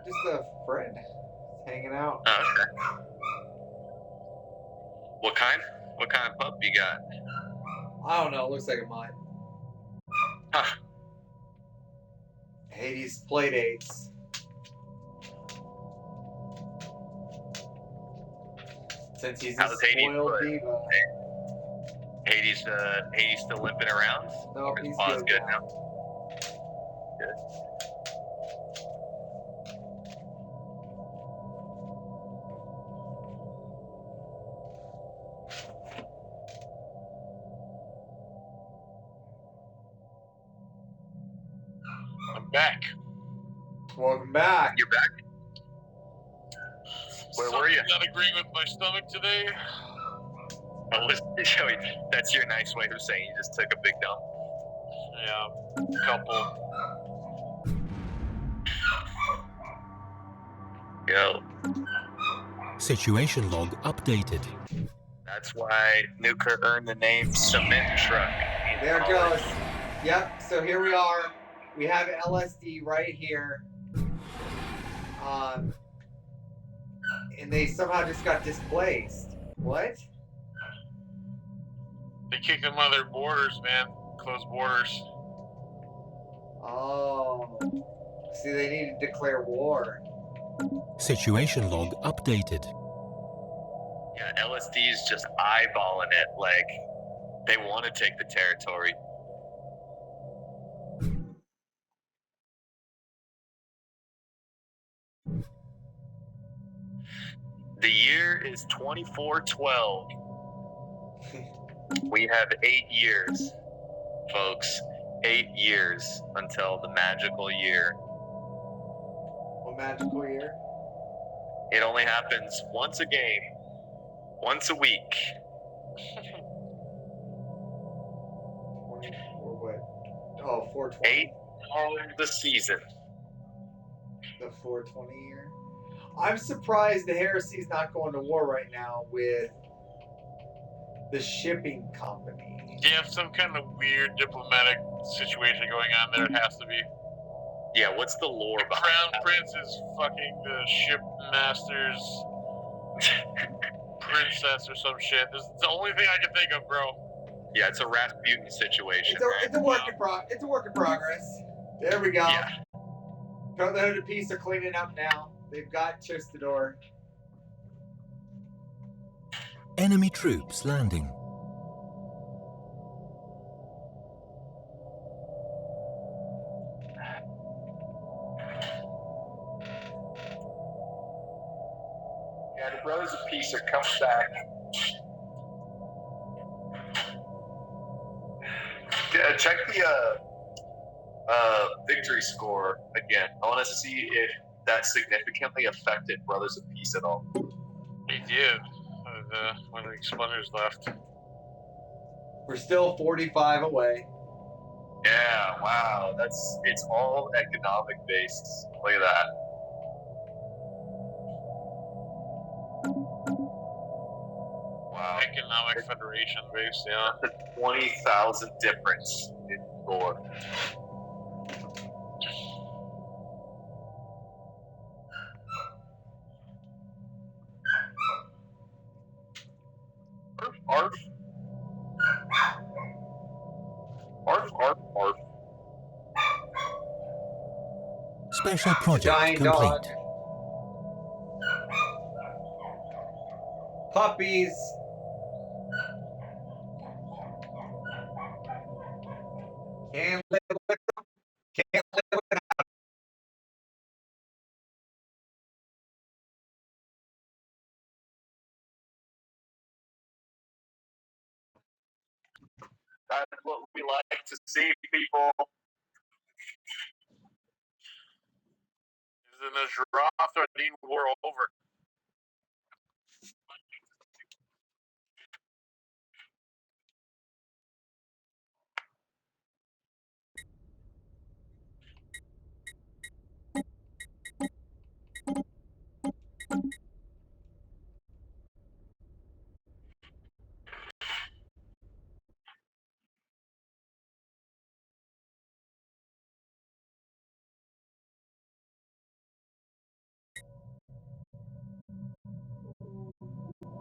Just a friend. Just hanging out. Oh, okay. What kind? What kind of pup you got? I don't know. It looks like a mine. Huh. Hades playdates. Since he's a How's Hades spoiled doing? diva. Hades still limping around? No, His he's paw's good now. now. Good. I'm back. Welcome back. You're back. Where were you? Not agreeing with my stomach today. That's your nice way of saying you just took a big dump. Yeah, couple. Yo. Situation log updated. That's why Nuker earned the name Cement Truck. There it goes. Yep, so here we are. We have LSD right here. And they somehow just got displaced. What? They kicked them out of their borders, man. Closed borders. Oh. See, they need to declare war. Situation log updated. Yeah, LSD's just eyeballing it like they want to take the territory. The year is 2412. We have 8 years, folks. 8 years until the magical year. What magical year? It only happens once a game, once a week. Or what? Oh, 420. 8 all the season. The 420 year? I'm surprised the Heresy's not going to war right now with the shipping company. You have some kind of weird diplomatic situation going on there. It has to be. Yeah, what's the lore The behind Crown that? Prince is fucking the ship master's princess or some shit. This is the only thing I can think of, bro. Yeah, it's a Rasputin situation. It's a work in progress. There we go. Yeah. Throw the hooded piece are cleaning up now. They've got Chistador. Enemy troops landing. Yeah, the Brothers of Peace are coming back. Yeah, check the victory score again. I want to see if that significantly affected Brothers of Peace at all. They did. When the exploders left. We're still 45 away. Yeah, wow. It's all economic based. Look at that. Wow. Economic Federation based, yeah. The 20,000 difference in score. Arf. Arf, arf, arf. Special project Giant complete. dog. Puppies. Can't live with them. Can't live without. That's what we like to see, people. Is the Nazroth war over?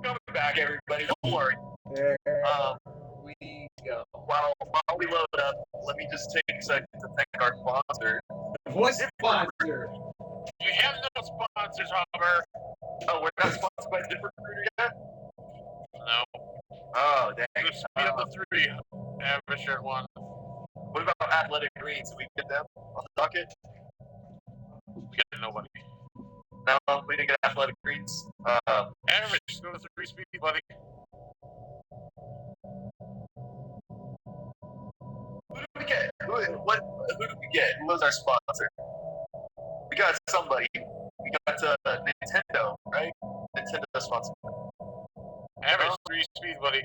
Coming back, everybody. Don't worry. There we go. While we load up, let me just take a second to thank our sponsor. What sponsor? You have no sponsors, Hopper. Oh, we're not sponsored by ZipRecruiter yet? No. Oh, dang. Just speed up the three. Average shirt one. What about Athletic Greens? Did we get them on the docket? We got nobody. No, we didn't get Athletic Greens. Average, just go to 3 speed, buddy. Who did we get? Who did we get? Who was our sponsor? We got somebody. We got Nintendo, right? Nintendo sponsor. Average, 3 speed, buddy.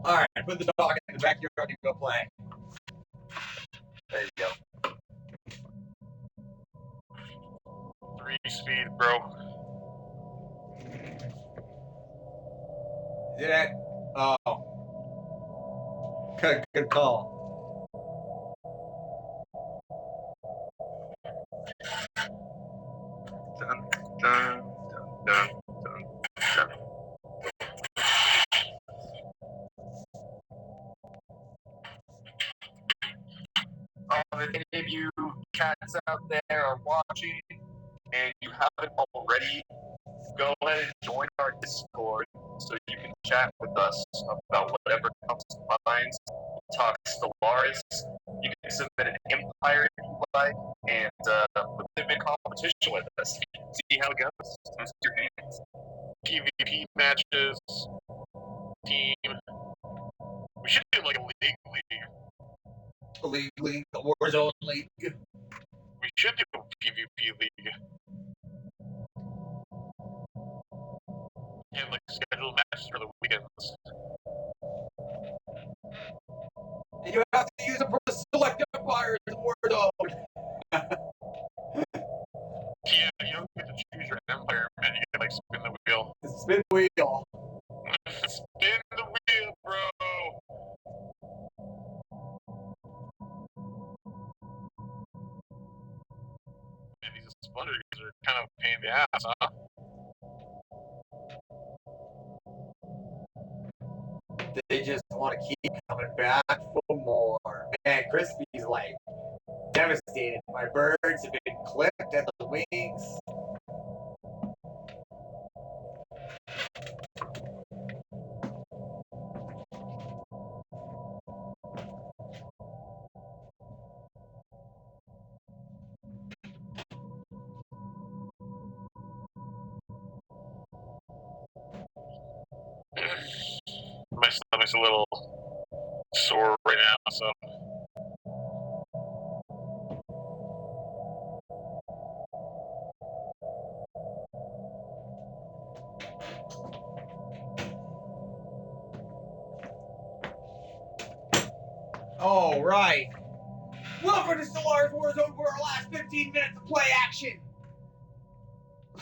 Alright, put the dog in the backyard and go play. There you go. 3 speed, bro. Is it? Oh. Good call. Dun, dun, dun, dun, dun. If any of you cats out there are watching and you haven't already, go ahead and join our Discord so you can chat with us about whatever comes to mind. Talk Stellaris. You can submit an Empire if you like, and put them in competition with us. See how it goes. Test your hands. PvP matches. Team. We should do like a league. League, the Warzone League. We should do a PvP league. And like schedule matches for the weekends. You have to use them for the selected Stellaris Warzone. Yeah, you don't get to choose your empire, man. You get to, like, spin the wheel. Spin the wheel. Spin the wheel, bro. Man, these splinters are kind of a pain in the ass, huh? They just want to keep coming back for more. Man, Crispy's like devastated. My birds have been clipped at the wings. My stomach's a little sore right now, so. All right. Welcome to Stellaris Warzone for our last 15 minutes of play action.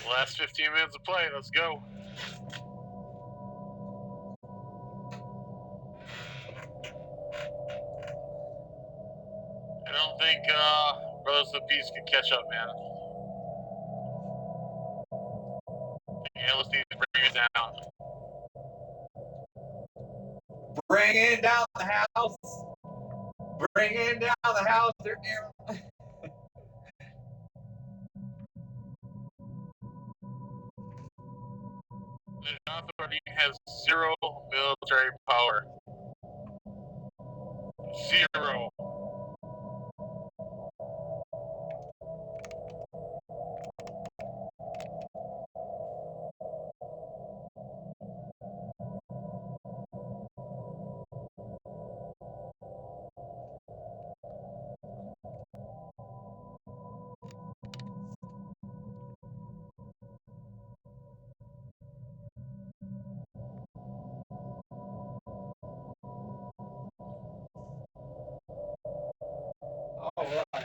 Last 15 minutes of play, let's go. I don't think Brothers of Peace can catch up, man. Yeah, let's need to bring it down. Bringing down the house. Bringing down the house. The authority has 0 military power. 0. All right.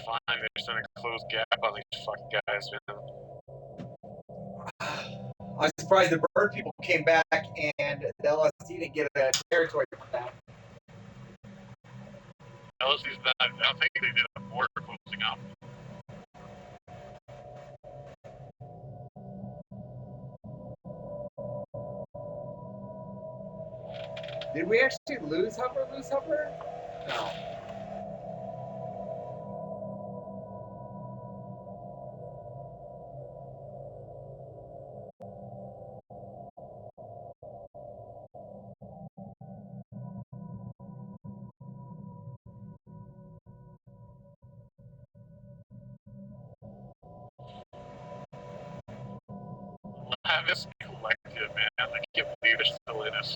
Fine, they're starting to close gap on these fucking guys, man. I'm surprised the bird people came back and the LSD didn't get a territory from that. LSD's not, I don't think they did a border closing up. Did we actually lose Hopper? No. Lavis Collective, man. I can't believe they're still in this.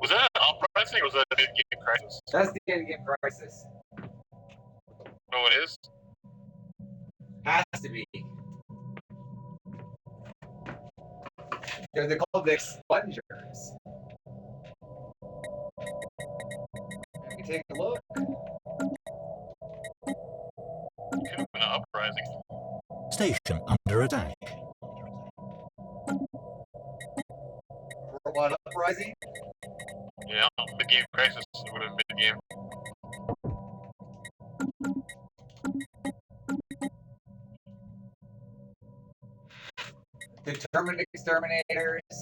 Was that an uprising or was that an in-game crisis? That's the in-game crisis. Oh, it is? Has to be. They're called the expungers. Let me take a look. Could have been an uprising. Station under attack. Robot uprising. Yeah, mid-game crisis would have been mid-game. Determined exterminators.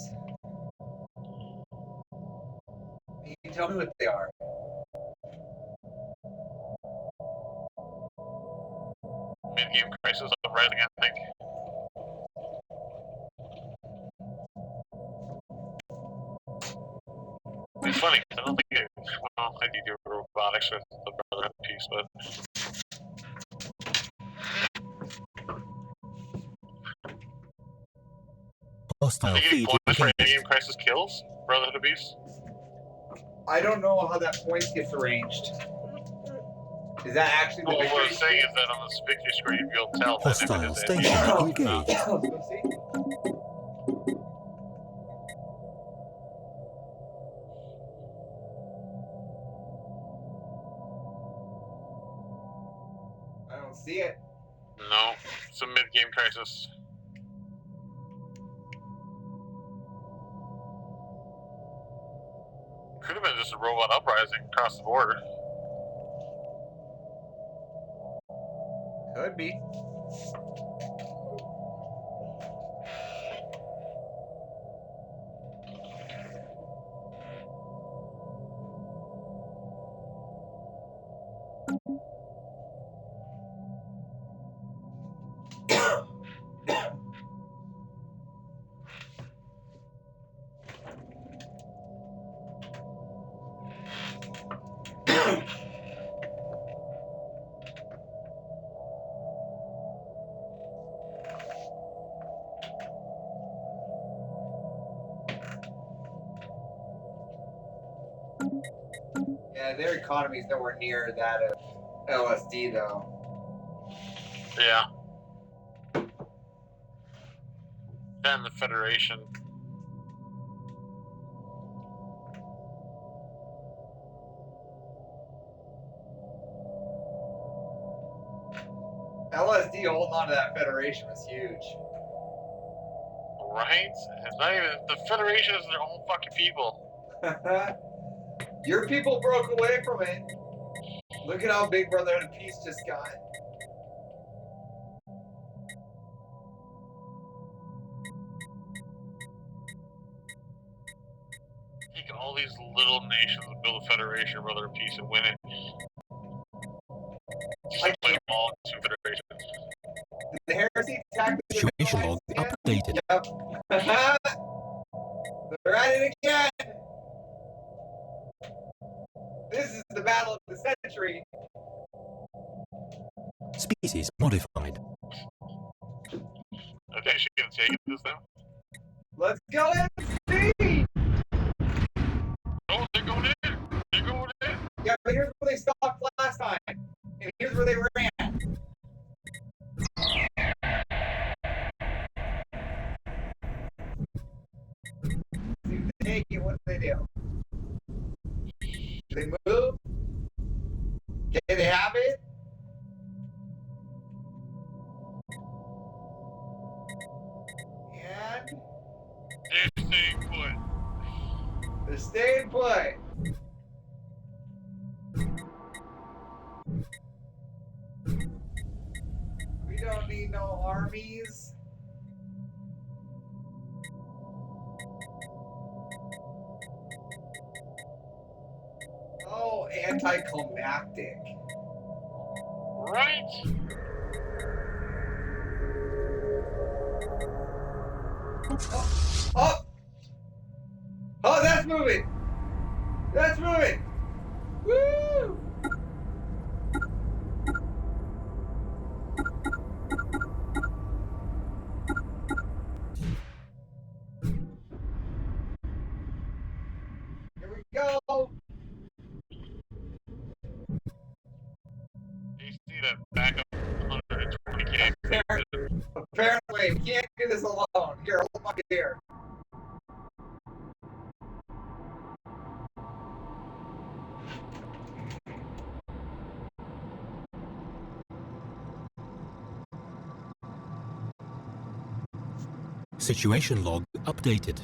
You can tell me what they are. Mid-game crisis uprising, I think. It's funny, because I don't think it, well, I do robotics with the Brotherhood piece, but Hostile I think feed points for engaged. in-game crisis kills Brotherhood of Beasts. I don't know how that points gets arranged. Is that actually the Well, what I'm victory? saying is that on the victory screen, you'll tell that if it Hostile is station engaged. Let's see. I don't see it. No, it's a mid-game crisis. Could have been just a robot uprising across the border. Could be. Yeah, their economy is nowhere near that of LSD, though. Yeah. And the Federation. LSD holding on to that Federation was huge. Right? It's not even, the Federation is their own fucking people. Your people broke away from it. Look at how Big Brother and Peace just got. Take all these little nations and build a Federation, Brother of Peace, and win it. Just like play them all two federations. The heresy tactic. Situation log updated. Yep. They're at it again. This is the battle of the century. Species modified. I think she can take it this time. Let's go MC! Oh, they're going in! They're going in! Yeah, but here's where they stopped last time. And here's where they ran. See if they take it, what do they do? Do they move? Okay, they have it. And They're staying put. they're staying put. We don't need no armies. Oh, anticlimactic. Right? Oh! Oh, that's moving! That's moving! Woo! Here we go! You see that backup 120k? Apparently, we can't do this alone. Here, hold my beer. Situation log updated.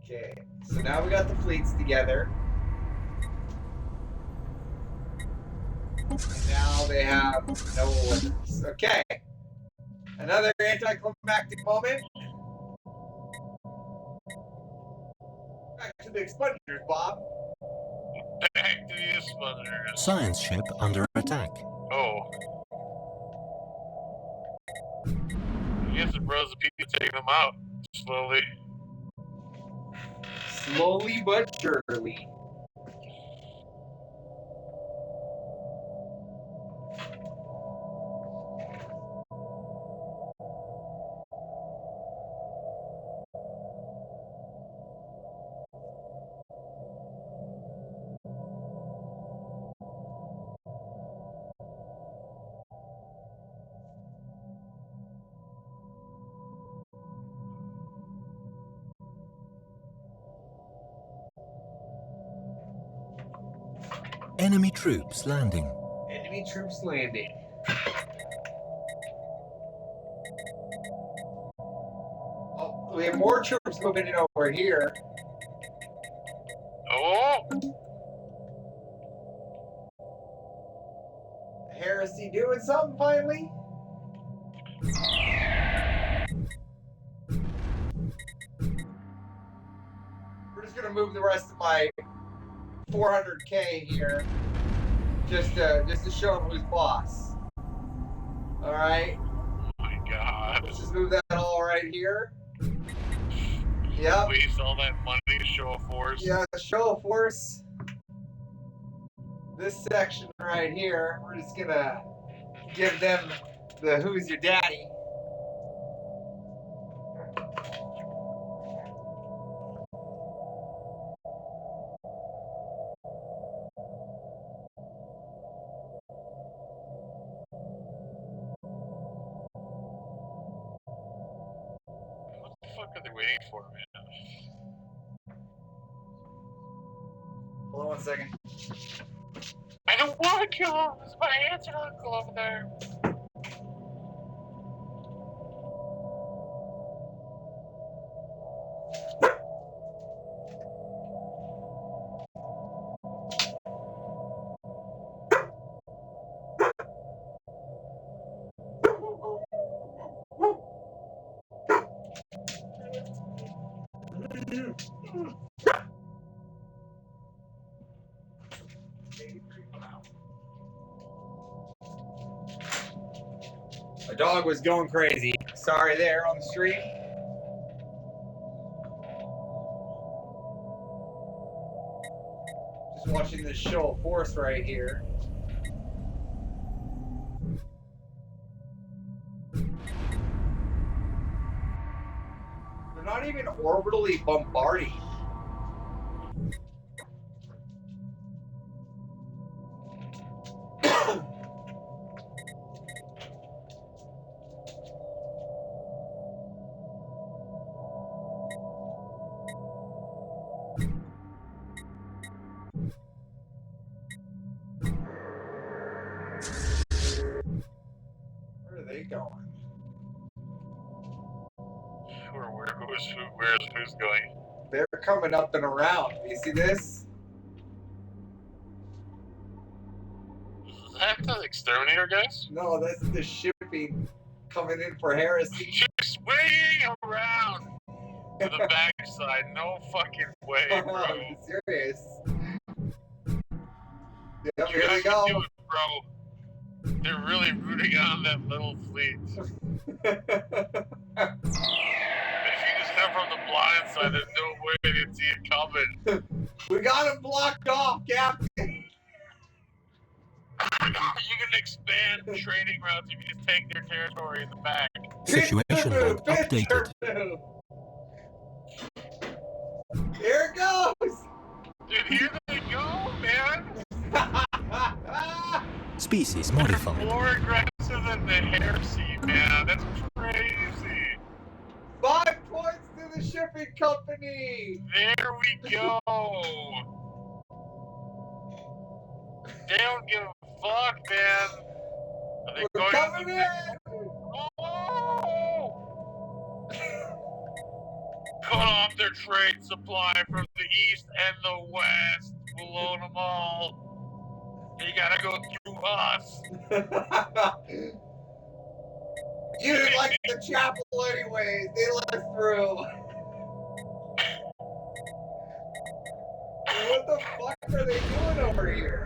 Okay, so now we got the fleets together. And now they have no orders. Okay. Another anticlimactic moment. Back to the expungers, Bob. Back to the expungers. Science ship under attack. Oh. I guess the bros of people taking them out slowly. Slowly but surely. Enemy troops landing. Enemy troops landing. Oh, we have more troops moving in over here. Oh! Heresy doing something finally? We're just gonna move the rest of my 400k here, just to show them who's boss. All right. Oh my god. Let's just move that all right here. Yep. Waste all that money to show a force. Yeah, show of force. This section right here, we're just gonna give them the who's your daddy. What the fuck are they waiting for, man? Hold on one second. I don't want to kill him. It's my aunt and uncle over there. My dog was going crazy. Sorry there on the street. Just watching this show of force right here. They're not even orbitally bombarding. Where are they going? Where's going? They're coming up and around. You see this? Is that the exterminator guys? No, that's the shipping coming in for heresy. Just swinging around to the backside. No fucking way, bro. I'm serious. Yep, You here we guys go. can do it, bro. They're really rooting on that little fleet. If you just come from the blind side, there's no way they didn't see it coming. We got him blocked off, Captain. You can expand trading routes if you just take their territory in the back. Situation log updated. Here it goes. Dude, here they go, man. Species They're modified. more aggressive than the heresy, man. That's crazy. 5 points to the shipping company. There we go. They don't give a fuck, man. Are they We're going coming in. Oh! Cut off their trade supply from the east and the west. We'll load them all. They gotta go through us. You didn't like the chapel anyways. They let us through. What the fuck are they doing over here?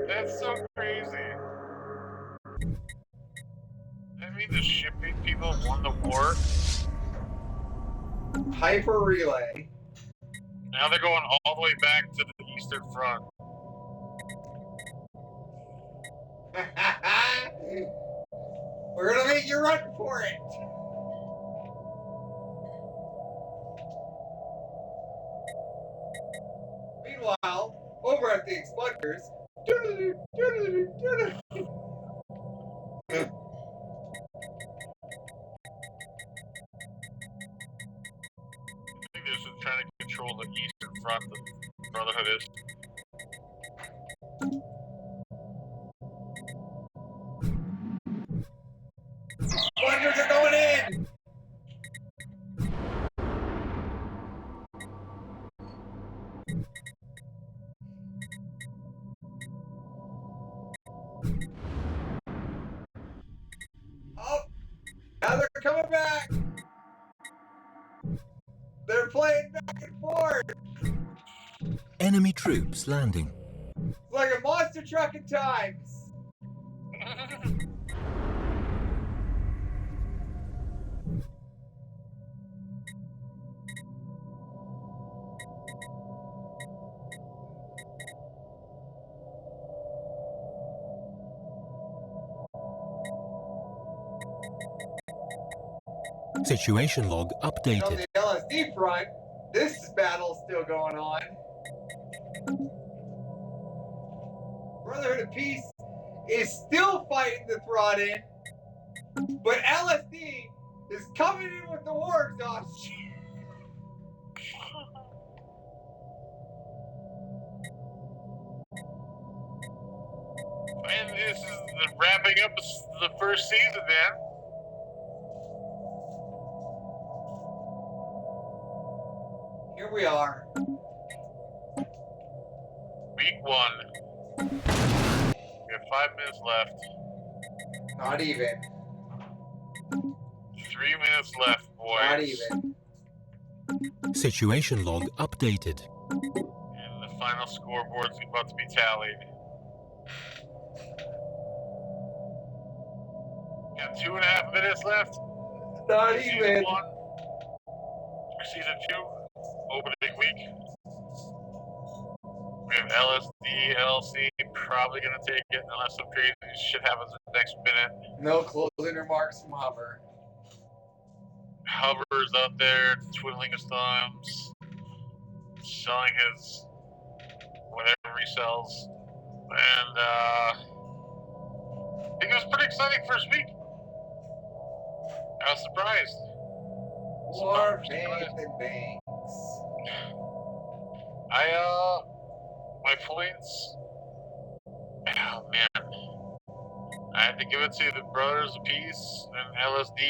That's so crazy. That means the shipping people won the war. Hyper relay. Now they're going all the way back to the Eastern Front. We're gonna make you run for it. Meanwhile, over at the Exploders. I think they're just trying to control the Eastern Front, the Brotherhood is. Come back! They're playing back and forth! Enemy troops landing. It's like a monster truck at times! Situation log On updated. the LSD front, this battle's still going on. Brotherhood of Peace is still fighting the Throt in, but LSD is coming in with the war exhaustion. And this is wrapping up the first season, man. Here we are. Week 1. We have 5 minutes left. Not even. 3 minutes left, boys. Not even. Situation log updated. And the final scoreboard's about to be tallied. Got 2.5 minutes left. Not Season even. 1. Season 2. Opening week. We have LSD, LLC, probably gonna take it unless some crazy shit happens in the next minute. No closing remarks from Hover. Hover's up there twiddling his thumbs, selling his whatever he sells, and I think it was pretty exciting first week. I was surprised. War, faith, and banks. My points. Oh man, I had to give it to the Brothers of Peace and LSD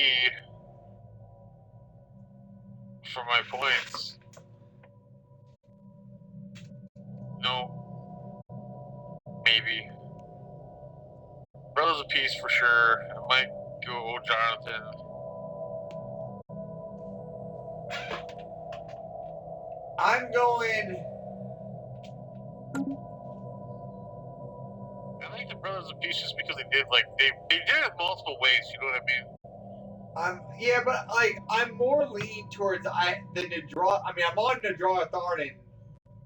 for my points. No, maybe Brothers of Peace for sure. I might go Jonathan. I'm going. I like the Brothers of Peace just because they did it multiple ways. You know what I mean? Yeah, but like I'm more leaning towards the Nadra. I mean, I'm on Nadra Tharnan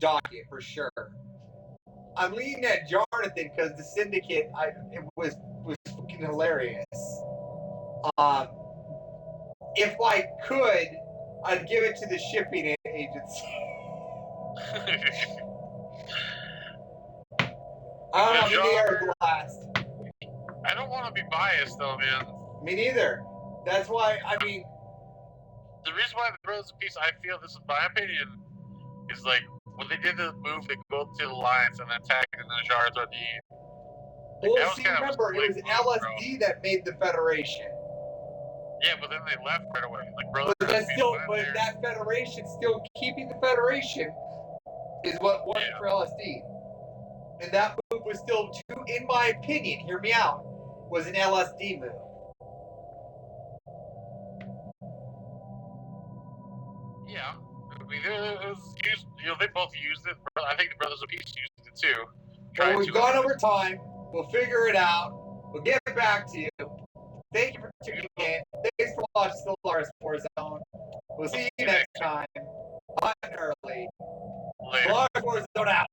docket for sure. I'm leaning at Jonathan because the Syndicate, it was fucking hilarious. If I could, I'd give it to the shipping agency. I don't know, maybe Eric last. I don't want to be biased though, man. Me neither. That's why, I mean, the reason why the Brothers of Peace, I feel, this is my opinion, is like when they did the move, they go to the Alliance and attack the Najars or the. Well, see, remember, it was LSD that made the Federation. Yeah, but then they left right away. Like, Brothers But that's of Peace still, went in but there. that Federation, still keeping the Federation, is what worked for LSD. And that move was still, in my opinion, hear me out, was an LSD move. Yeah, I mean, it was used, they both used it. I think the Brothers of Peace used it too. Well, we've gone over time. We'll figure it out. We'll get back to you. Thank you for tuning in. Thanks for watching Stellaris Warzone. We'll see you next time. Hot and early. Later. Stellaris Warzone out.